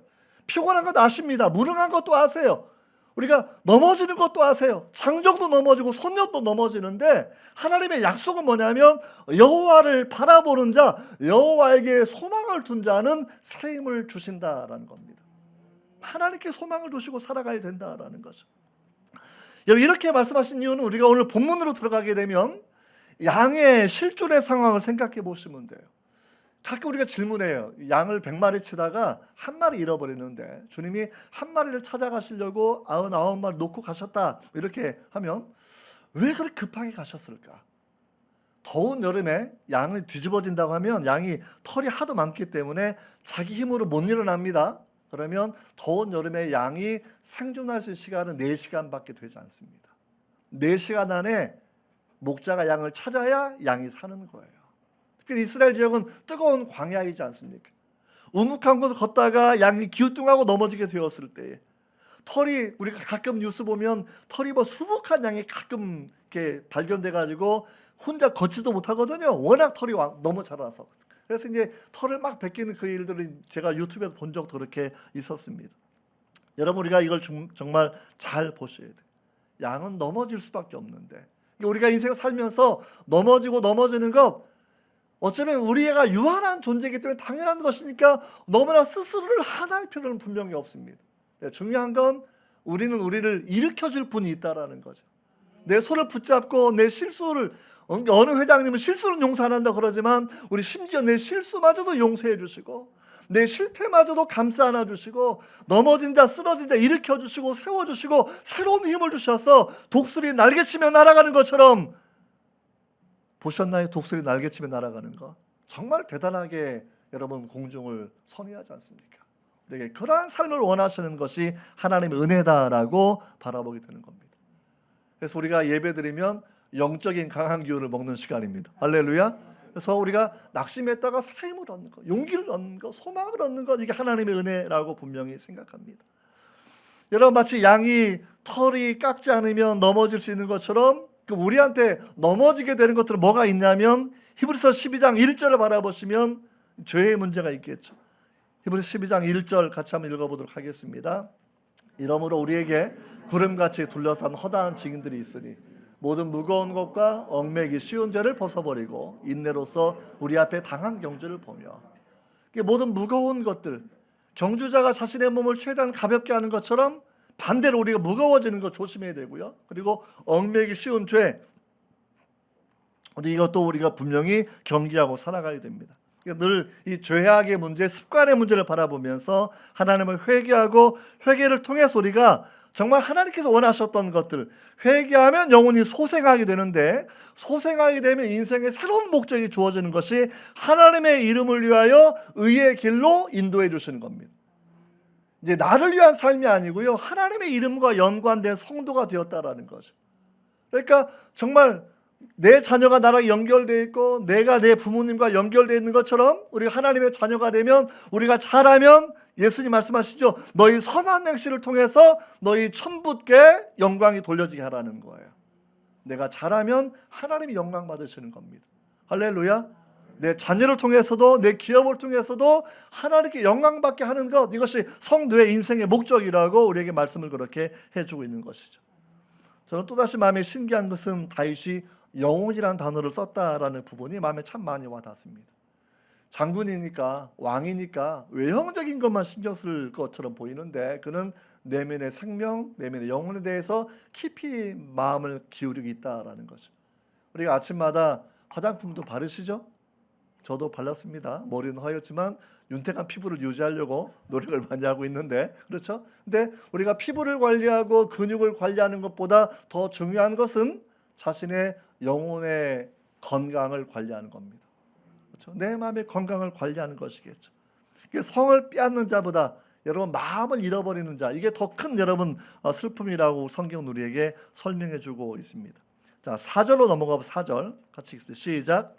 피곤한 것 아십니다. 무능한 것도 아세요. 우리가 넘어지는 것도 아세요. 장정도 넘어지고 손녀도 넘어지는데, 하나님의 약속은 뭐냐면 여호와를 바라보는 자, 여호와에게 소망을 둔 자는 새 힘을 주신다라는 겁니다. 하나님께 소망을 두시고 살아가야 된다라는 거죠. 여러분, 이렇게 말씀하신 이유는 우리가 오늘 본문으로 들어가게 되면 양의 실존의 상황을 생각해 보시면 돼요. 가끔 우리가 질문해요. 양을 100마리 치다가 한 마리 잃어버리는데 주님이 한 마리를 찾아가시려고 99마리 놓고 가셨다, 이렇게 하면 왜 그렇게 급하게 가셨을까? 더운 여름에 양이 뒤집어진다고 하면 양이 털이 하도 많기 때문에 자기 힘으로 못 일어납니다. 그러면 더운 여름에 양이 생존할 수 있는 시간은 4시간밖에 되지 않습니다. 4시간 안에 목자가 양을 찾아야 양이 사는 거예요. 특히 이스라엘 지역은 뜨거운 광야이지 않습니까? 우묵한 곳을 걷다가 양이 기우뚱하고 넘어지게 되었을 때, 털이, 우리가 가끔 뉴스 보면 털이 뭐 수북한 양이 가끔 이렇게 발견돼 가지고 혼자 걷지도 못하거든요. 워낙 털이 너무 자라서. 그래서 이제 털을 막 벗기는 그 일들을 제가 유튜브에서 본 적도 그렇게 있었습니다. 여러분, 우리가 이걸 정말 잘 보셔야 돼요. 양은 넘어질 수밖에 없는데, 우리가 인생을 살면서 넘어지고 넘어지는 것, 어쩌면 우리가 유한한 존재이기 때문에 당연한 것이니까 너무나 스스로를 하나할 필요는 분명히 없습니다. 중요한 건 우리는 우리를 일으켜줄 분이 있다라는 거죠. 내 손을 붙잡고 내 실수를, 어느 회장님은 실수는 용서 안 한다 그러지만 우리 심지어 내 실수마저도 용서해 주시고 내 실패마저도 감싸 안아 주시고 넘어진 자 쓰러진 자 일으켜 주시고 세워 주시고 새로운 힘을 주셔서 독수리 날개치며 날아가는 것처럼, 보셨나요? 독수리 날개치며 날아가는 거 정말 대단하게 여러분 공중을 선회하지 않습니까? 우리에게 그러한 삶을 원하시는 것이 하나님의 은혜다라고 바라보게 되는 겁니다. 그래서 우리가 예배드리면 영적인 강한 기운을 먹는 시간입니다. 할렐루야. 그래서 우리가 낙심했다가 새 힘을 얻는 것, 용기를 얻는 것, 소망을 얻는 것, 이게 하나님의 은혜라고 분명히 생각합니다. 여러분, 마치 양이 털이 깎지 않으면 넘어질 수 있는 것처럼 우리한테 넘어지게 되는 것들은 뭐가 있냐면, 히브리서 12장 1절을 바라보시면 죄의 문제가 있겠죠. 히브리서 12장 1절 같이 한번 읽어보도록 하겠습니다. 이러므로 우리에게 구름같이 둘러싼 허다한 증인들이 있으니 모든 무거운 것과 얽매기 쉬운 죄를 벗어버리고 인내로서 우리 앞에 당한 경주를 보며, 모든 무거운 것들, 경주자가 자신의 몸을 최대한 가볍게 하는 것처럼 반대로 우리가 무거워지는 것 조심해야 되고요. 그리고 얽매기 쉬운 죄, 이것도 우리가 분명히 경계하고 살아가야 됩니다. 늘 이 죄악의 문제, 습관의 문제를 바라보면서 하나님을 회개하고, 회개를 통해서 우리가 정말 하나님께서 원하셨던 것들, 회개하면 영혼이 소생하게 되는데, 소생하게 되면 인생의 새로운 목적이 주어지는 것이 하나님의 이름을 위하여 의의 길로 인도해 주시는 겁니다. 이제 나를 위한 삶이 아니고요, 하나님의 이름과 연관된 성도가 되었다라는 거죠. 그러니까 정말 내 자녀가 나랑 연결되어 있고 내가 내 부모님과 연결되어 있는 것처럼 우리가 하나님의 자녀가 되면, 우리가 잘하면 예수님 말씀하시죠. 너희 선한 행실을 통해서 너희 천붓게 영광이 돌려지게 하라는 거예요. 내가 잘하면 하나님이 영광 받으시는 겁니다. 할렐루야. 내 자녀를 통해서도, 내 기업을 통해서도 하나님께 영광 받게 하는 것, 이것이 성도의 인생의 목적이라고 우리에게 말씀을 그렇게 해주고 있는 것이죠. 저는 또다시 마음에 신기한 것은 다윗이 영혼이라는 단어를 썼다라는 부분이 마음에 참 많이 와닿습니다. 장군이니까, 왕이니까 외형적인 것만 신경 쓸 것처럼 보이는데, 그는 내면의 생명, 내면의 영혼에 대해서 깊이 마음을 기울이고 있다라는 거죠. 우리가 아침마다 화장품도 바르시죠? 저도 발랐습니다. 머리는 하얗지만 윤택한 피부를 유지하려고 노력을 많이 하고 있는데, 그렇죠? 근데 우리가 피부를 관리하고 근육을 관리하는 것보다 더 중요한 것은 자신의 영혼의 건강을 관리하는 겁니다. 그렇죠? 내 마음의 건강을 관리하는 것이겠죠. 성을 빼앗는 자보다 여러분 마음을 잃어버리는 자, 이게 더 큰 여러분 슬픔이라고 성경 우리에게 설명해 주고 있습니다. 자, 4절로 넘어가고 4절 같이 읽습니다. 시작.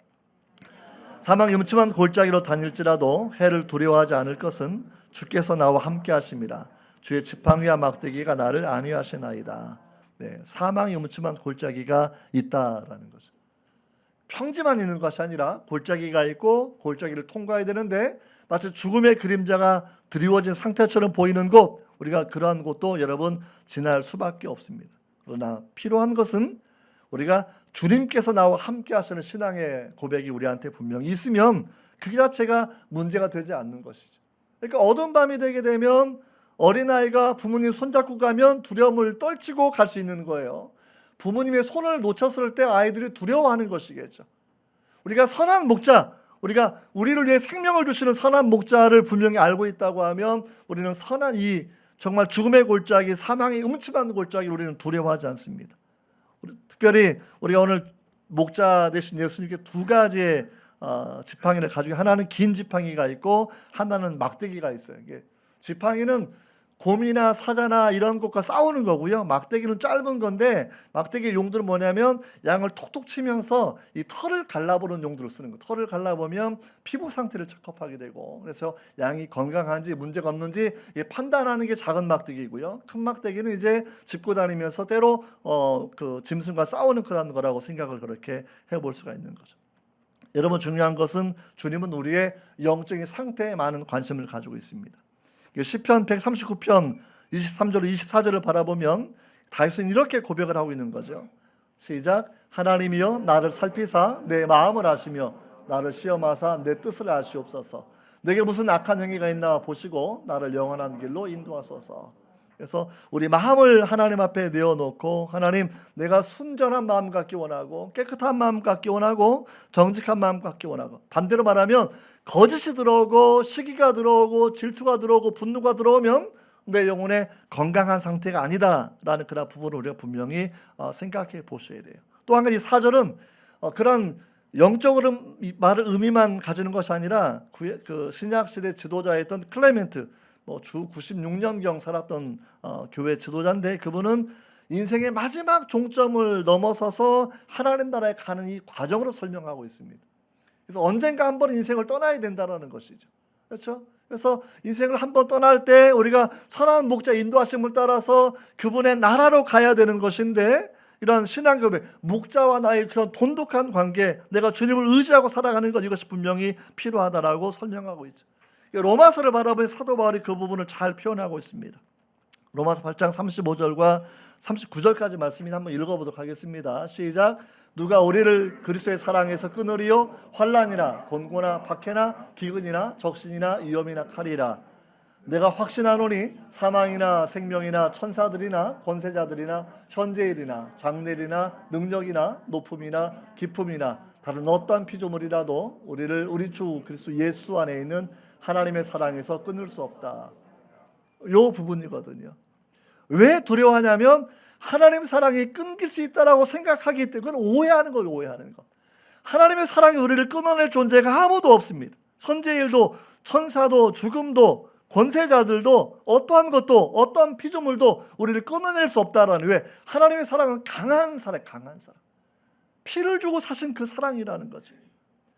사망이 음침한 골짜기로 다닐지라도 해를 두려워하지 않을 것은 주께서 나와 함께 하심이라. 주의 지팡이와 막대기가 나를 안위하시나이다. 네, 사망이 음침한 골짜기가 있다라는 거죠. 평지만 있는 것이 아니라 골짜기가 있고 골짜기를 통과해야 되는데, 마치 죽음의 그림자가 드리워진 상태처럼 보이는 곳, 우리가 그러한 곳도 여러분 지날 수밖에 없습니다. 그러나 필요한 것은 우리가 주님께서 나와 함께 하시는 신앙의 고백이 우리한테 분명히 있으면 그 자체가 문제가 되지 않는 것이죠. 그러니까 어두운 밤이 되게 되면 어린아이가 부모님 손잡고 가면 두려움을 떨치고 갈 수 있는 거예요. 부모님의 손을 놓쳤을 때 아이들이 두려워하는 것이겠죠. 우리가 선한 목자, 우리가 우리를 위해 생명을 주시는 선한 목자를 분명히 알고 있다고 하면, 우리는 선한 이 정말 죽음의 골짜기, 사망의 음침한 골짜기를 우리는 두려워하지 않습니다. 특별히 우리가 오늘 목자 되신 예수님께 두 가지의 지팡이를 가지고, 하나는 긴 지팡이가 있고 하나는 막대기가 있어요. 이게 지팡이는 곰이나 사자나 이런 것과 싸우는 거고요. 막대기는 짧은 건데, 막대기의 용도는 뭐냐면 양을 톡톡 치면서 이 털을 갈라보는 용도로 쓰는 거예요. 털을 갈라보면 피부 상태를 체크하게 되고, 그래서 양이 건강한지 문제가 없는지 판단하는 게 작은 막대기고요. 큰 막대기는 이제 짚고 다니면서 때로 그 짐승과 싸우는 그런 거라고 생각을 그렇게 해볼 수가 있는 거죠. 여러분, 중요한 것은 주님은 우리의 영적인 상태에 많은 관심을 가지고 있습니다. 시편 139편 23절 24절을 바라보면 다윗은 이렇게 고백을 하고 있는 거죠. 시작. 하나님이여 나를 살피사 내 마음을 아시며 나를 시험하사 내 뜻을 아시옵소서. 내게 무슨 악한 행위가 있나 보시고 나를 영원한 길로 인도하소서. 그래서 우리 마음을 하나님 앞에 내어놓고, 하나님, 내가 순전한 마음 갖기 원하고, 깨끗한 마음 갖기 원하고, 정직한 마음 갖기 원하고, 반대로 말하면 거짓이 들어오고 시기가 들어오고 질투가 들어오고 분노가 들어오면 내 영혼의 건강한 상태가 아니다라는 그런 부분을 우리가 분명히 생각해 보셔야 돼요. 또 한 가지 4절은 그런 영적으로 말을 의미만 가지는 것이 아니라 그 신약 시대 지도자였던 클레멘트, 주 96년경 살았던 교회 지도자인데, 그분은 인생의 마지막 종점을 넘어서서 하나님 나라에 가는 이 과정으로 설명하고 있습니다. 그래서 언젠가 한번 인생을 떠나야 된다는 것이죠. 그렇죠? 그래서 인생을 한번 떠날 때 우리가 선한 목자 인도하심을 따라서 그분의 나라로 가야 되는 것인데, 이런 신앙교회 목자와 나의 그런 돈독한 관계, 내가 주님을 의지하고 살아가는 것, 이것이 분명히 필요하다라고 설명하고 있죠. 로마서를 바라보면 사도 바울이 그 부분을 잘 표현하고 있습니다. 로마서 8장 35절과 39절까지 말씀이 한번 읽어보도록 하겠습니다. 시작. 누가 우리를 그리스도의 사랑에서 끊으리요? 환난이나 곤고나 박해나 기근이나 적신이나 위험이나 칼이라. 내가 확신하노니 사망이나 생명이나 천사들이나 권세자들이나 현재일이나 장래일이나 능력이나 높음이나 깊음이나 다른 어떠한 피조물이라도 우리를 우리 주 그리스도 예수 안에 있는 하나님의 사랑에서 끊을 수 없다. 요 부분이거든요. 왜 두려워하냐면 하나님의 사랑이 끊길 수 있다라고 생각하기 때문에, 그건 오해하는 거예요. 오해하는 것. 하나님의 사랑이 우리를 끊어낼 존재가 아무도 없습니다. 선지일도 천사도 죽음도 권세자들도 어떠한 것도 어떠한 피조물도 우리를 끊어낼 수 없다라는, 왜? 하나님의 사랑은 강한 사랑, 강한 사랑. 피를 주고 사신 그 사랑이라는 거지.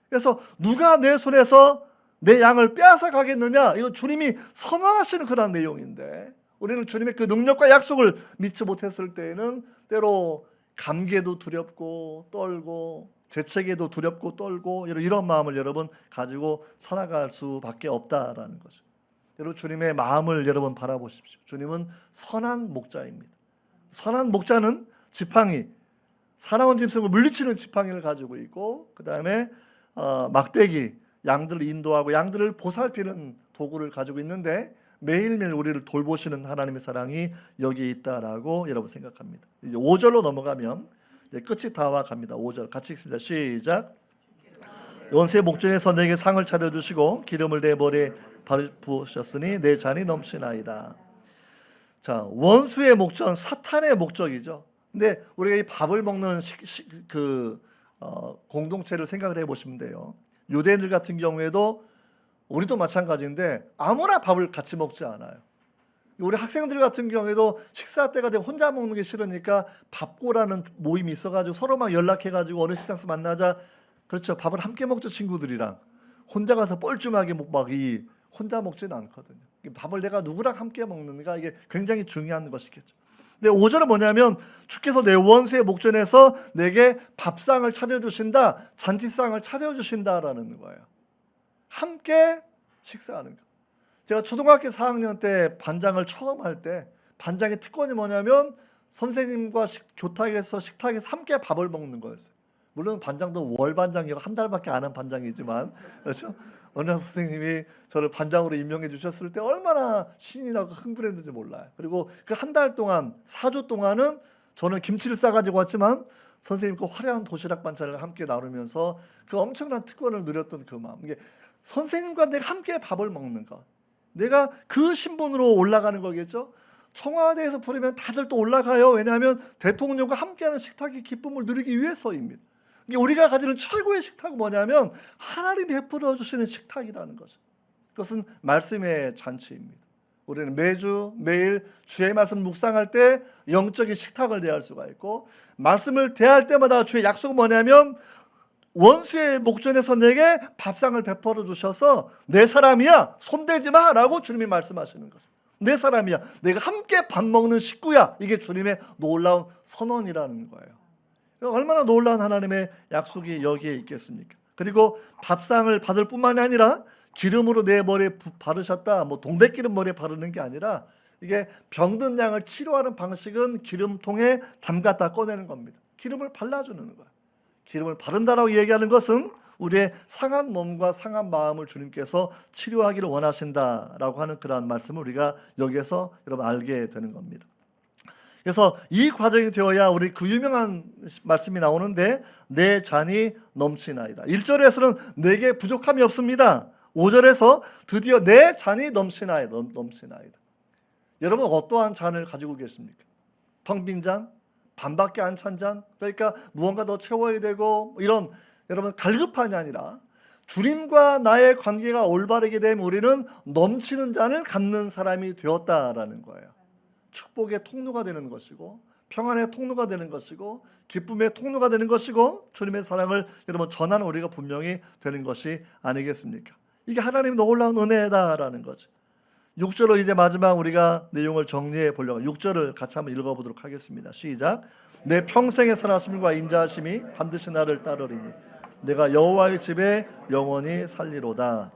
그래서 누가 내 손에서 내 양을 빼앗아 가겠느냐, 이거 주님이 선언하시는 그런 내용인데, 우리는 주님의 그 능력과 약속을 믿지 못했을 때에는 때로 감개도 두렵고 떨고 재채기도 두렵고 떨고 이런 마음을 여러분 가지고 살아갈 수밖에 없다라는 거죠. 여러분, 주님의 마음을 여러분 바라보십시오. 주님은 선한 목자입니다. 선한 목자는 지팡이, 사나운 짐승을 물리치는 지팡이를 가지고 있고, 그 다음에 막대기, 양들을 인도하고 양들을 보살피는 도구를 가지고 있는데, 매일매일 우리를 돌보시는 하나님의 사랑이 여기에 있다라고 여러분 생각합니다. 이제 5절로 넘어가면 이제 끝이 다 와 갑니다. 5절 같이 읽습니다. 시작. 원수의 목전에서 내게 상을 차려주시고 기름을 내 머리에 부으셨으니 내 잔이 넘치나이다. 자, 원수의 목전, 사탄의 목적이죠. 근데 우리가 이 밥을 먹는 공동체를 생각을 해보시면 돼요. 유대인들 같은 경우에도 우리도 마찬가지인데 아무나 밥을 같이 먹지 않아요. 우리 학생들 같은 경우에도 식사 때가 되면 혼자 먹는 게 싫으니까 밥고라는 모임이 있어가지고 서로 막 연락해가지고 어느 식당에서 만나자. 그렇죠. 밥을 함께 먹죠, 친구들이랑. 혼자 가서 뻘쭘하게 혼자 먹지는 않거든요. 밥을 내가 누구랑 함께 먹는가, 이게 굉장히 중요한 것이겠죠. 근데 5절은 뭐냐면, 주께서 내 원수의 목전에서 내게 밥상을 차려주신다, 잔치상을 차려주신다라는 거예요. 함께 식사하는 거. 제가 초등학교 4학년 때 반장을 처음 할 때, 반장의 특권이 뭐냐면 선생님과 교탁에서 식탁에서 함께 밥을 먹는 거였어요. 물론 반장도 월 반장이고 한 달밖에 안 한 반장이지만, 그렇죠? 어느 선생님이 저를 반장으로 임명해 주셨을 때 얼마나 신이 나고 흥분했는지 몰라요. 그리고 그 한 달 동안, 4주 동안은 저는 김치를 싸가지고 왔지만 선생님과 화려한 도시락 반찬을 함께 나누면서 그 엄청난 특권을 누렸던 그 마음. 이게 선생님과 내가 함께 밥을 먹는 것. 내가 그 신분으로 올라가는 거겠죠. 청와대에서 부르면 다들 또 올라가요. 왜냐하면 대통령과 함께하는 식탁의 기쁨을 누리기 위해서입니다. 우리가 가지는 최고의 식탁은 뭐냐면 하나님이 베풀어 주시는 식탁이라는 거죠. 그것은 말씀의 잔치입니다. 우리는 매일 주의 말씀 묵상할 때 영적인 식탁을 대할 수가 있고, 말씀을 대할 때마다 주의 약속은 뭐냐면 원수의 목전에서 내게 밥상을 베풀어 주셔서 내 사람이야, 손대지 마라고 주님이 말씀하시는 거죠. 내 사람이야, 내가 함께 밥 먹는 식구야. 이게 주님의 놀라운 선언이라는 거예요. 얼마나 놀라운 하나님의 약속이 여기에 있겠습니까? 그리고 밥상을 받을 뿐만이 아니라 기름으로 내 머리에 바르셨다, 동백기름 머리에 바르는 게 아니라, 이게 병든 양을 치료하는 방식은 기름통에 담갔다 꺼내는 겁니다. 기름을 발라주는 거예요. 기름을 바른다라고 얘기하는 것은 우리의 상한 몸과 상한 마음을 주님께서 치료하기를 원하신다라고 하는 그러한 말씀을 우리가 여기에서 여러분 알게 되는 겁니다. 그래서 이 과정이 되어야 우리 그 유명한 말씀이 나오는데 내 잔이 넘치나이다. 1절에서는 내게 부족함이 없습니다. 5절에서 드디어 내 잔이 넘치나이다. 여러분 어떠한 잔을 가지고 계십니까? 텅 빈 잔? 반밖에 안 찬 잔? 그러니까 무언가 더 채워야 되고 이런 여러분 갈급한이 아니라 주님과 나의 관계가 올바르게 되면 우리는 넘치는 잔을 갖는 사람이 되었다라는 거예요. 축복의 통로가 되는 것이고 평안의 통로가 되는 것이고 기쁨의 통로가 되는 것이고 주님의 사랑을 여러분 전하는 우리가 분명히 되는 것이 아니겠습니까? 이게 하나님의 놀라운 은혜다라는 거죠. 6절로 이제 마지막 우리가 내용을 정리해 보려고 6절을 같이 한번 읽어보도록 하겠습니다. 시작. 내 평생의 선하심과 인자하심이 반드시 나를 따르리니 내가 여호와의 집에 영원히 살리로다.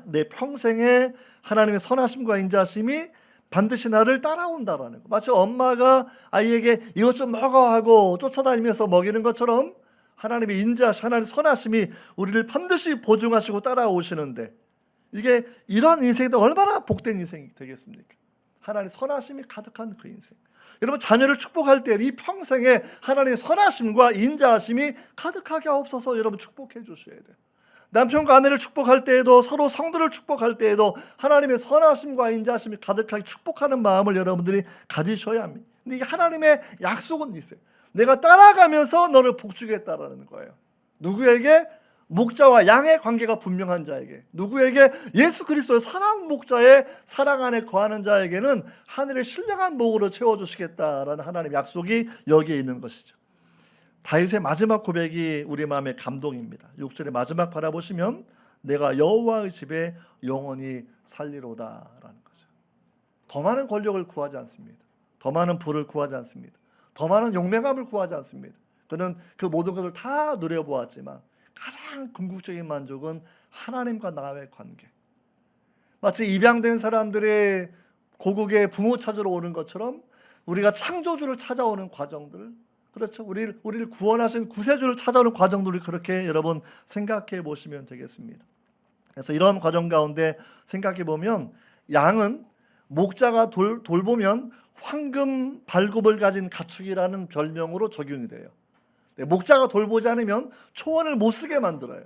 내 평생의 하나님의 선하심과 인자하심이 반드시 나를 따라온다라는 거. 마치 엄마가 아이에게 이것 좀 먹어 하고 쫓아다니면서 먹이는 것처럼 하나님의 인자하심, 하나님의 선하심이 우리를 반드시 보증하시고 따라오시는데 이게 이런 인생이 얼마나 복된 인생이 되겠습니까? 하나님의 선하심이 가득한 그 인생. 여러분 자녀를 축복할 때 이 평생에 하나님의 선하심과 인자하심이 가득하게 하옵소서 여러분 축복해 주셔야 돼요. 남편과 아내를 축복할 때에도 서로 성도를 축복할 때에도 하나님의 선하심과 인자하심이 가득하게 축복하는 마음을 여러분들이 가지셔야 합니다. 근데 이게 하나님의 약속은 있어요. 내가 따라가면서 너를 복주겠다라는 거예요. 누구에게? 목자와 양의 관계가 분명한 자에게. 누구에게? 예수 그리스도의 사랑 목자의 사랑 안에 거하는 자에게는 하늘의 신령한 복으로 채워주시겠다라는 하나님의 약속이 여기에 있는 것이죠. 다윗의 마지막 고백이 우리 마음의 감동입니다. 6절의 마지막 바라보시면 내가 여호와의 집에 영원히 살리로다라는 거죠. 더 많은 권력을 구하지 않습니다. 더 많은 부를 구하지 않습니다. 더 많은 용맹함을 구하지 않습니다. 그는 그 모든 것을 다 누려보았지만 가장 궁극적인 만족은 하나님과 나의 관계. 마치 입양된 사람들의 고국에 부모 찾으러 오는 것처럼 우리가 창조주를 찾아오는 과정들, 그렇죠. 우리를 구원하신 구세주를 찾아오는 과정들을 그렇게 여러분 생각해 보시면 되겠습니다. 그래서 이런 과정 가운데 생각해 보면 양은 목자가 돌보면 황금 발굽을 가진 가축이라는 별명으로 적용이 돼요. 목자가 돌보지 않으면 초원을 못 쓰게 만들어요.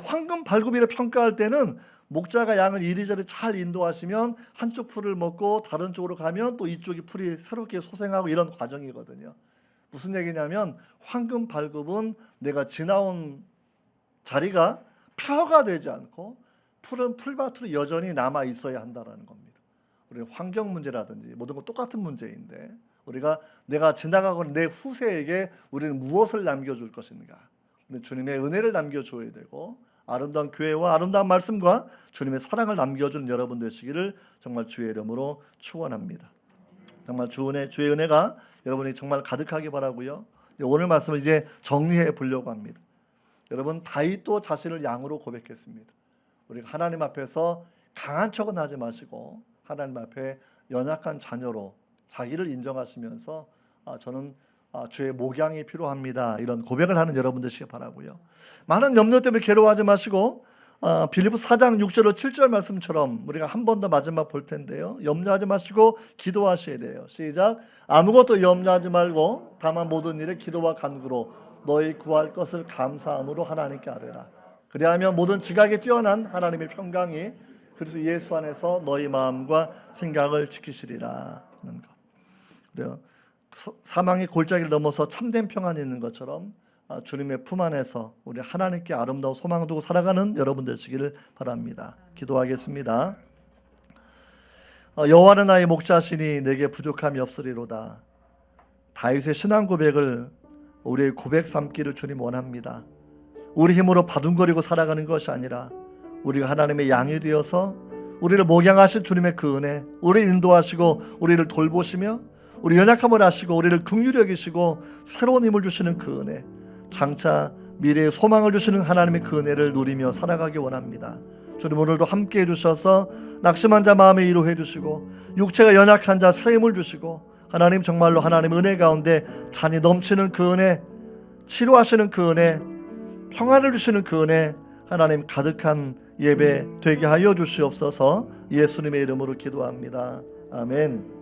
황금 발굽이라 평가할 때는 목자가 양을 이리저리 잘 인도하시면 한쪽 풀을 먹고 다른 쪽으로 가면 또 이쪽이 풀이 새롭게 소생하고 이런 과정이거든요. 무슨 얘기냐면 황금 발굽은 내가 지나온 자리가 폐허가 되지 않고 풀은 풀밭으로 여전히 남아 있어야 한다는 겁니다. 우리 환경 문제라든지 모든 건 똑같은 문제인데 내가 지나가고 내 후세에게 우리는 무엇을 남겨줄 것인가? 주님의 은혜를 남겨줘야 되고 아름다운 교회와 아름다운 말씀과 주님의 사랑을 남겨주는 여러분 되시기를 정말 주의 이름으로 축원합니다. 정말 주의 은혜가 여러분이 정말 가득하게 바라고요. 오늘 말씀을 이제 정리해 보려고 합니다. 여러분 다윗도 자신을 양으로 고백했습니다. 우리가 하나님 앞에서 강한 척은 하지 마시고 하나님 앞에 연약한 자녀로 자기를 인정하시면서 저는 주의 목양이 필요합니다. 이런 고백을 하는 여러분 되시기 바라고요. 많은 염려 때문에 괴로워하지 마시고 빌립보서 4장 6절로 7절 말씀처럼 우리가 한 번 더 마지막 볼 텐데요. 염려하지 마시고 기도하셔야 돼요. 시작. 아무것도 염려하지 말고 다만 모든 일에 기도와 간구로 너희 구할 것을 감사함으로 하나님께 아뢰라. 그리하면 모든 지각에 뛰어난 하나님의 평강이 그리스도 예수 안에서 너희 마음과 생각을 지키시리라 하는 것. 그래요. 사망의 골짜기를 넘어서 참된 평안이 있는 것처럼 주님의 품 안에서 우리 하나님께 아름다운 소망을 두고 살아가는 여러분 되시기를 바랍니다. 기도하겠습니다. 여호와는 나의 목자시니 내게 부족함이 없으리로다. 다윗의 신앙 고백을 우리의 고백 삼기를 주님 원합니다. 우리 힘으로 바둥거리고 살아가는 것이 아니라 우리가 하나님의 양이 되어서 우리를 목양하신 주님의 그 은혜, 우리를 인도하시고 우리를 돌보시며 우리 연약함을 아시고 우리를 긍휼히 여기시고 새로운 힘을 주시는 그 은혜, 장차 미래의 소망을 주시는 하나님의 그 은혜를 누리며 살아가기 원합니다. 주님 오늘도 함께해 주셔서 낙심한 자 마음에 위로해 주시고 육체가 연약한 자 새 힘을 주시고 하나님 정말로 하나님 은혜 가운데 잔이 넘치는 그 은혜, 치료하시는 그 은혜, 평안을 주시는 그 은혜 하나님 가득한 예배 되게 하여 주시옵소서. 예수님의 이름으로 기도합니다. 아멘.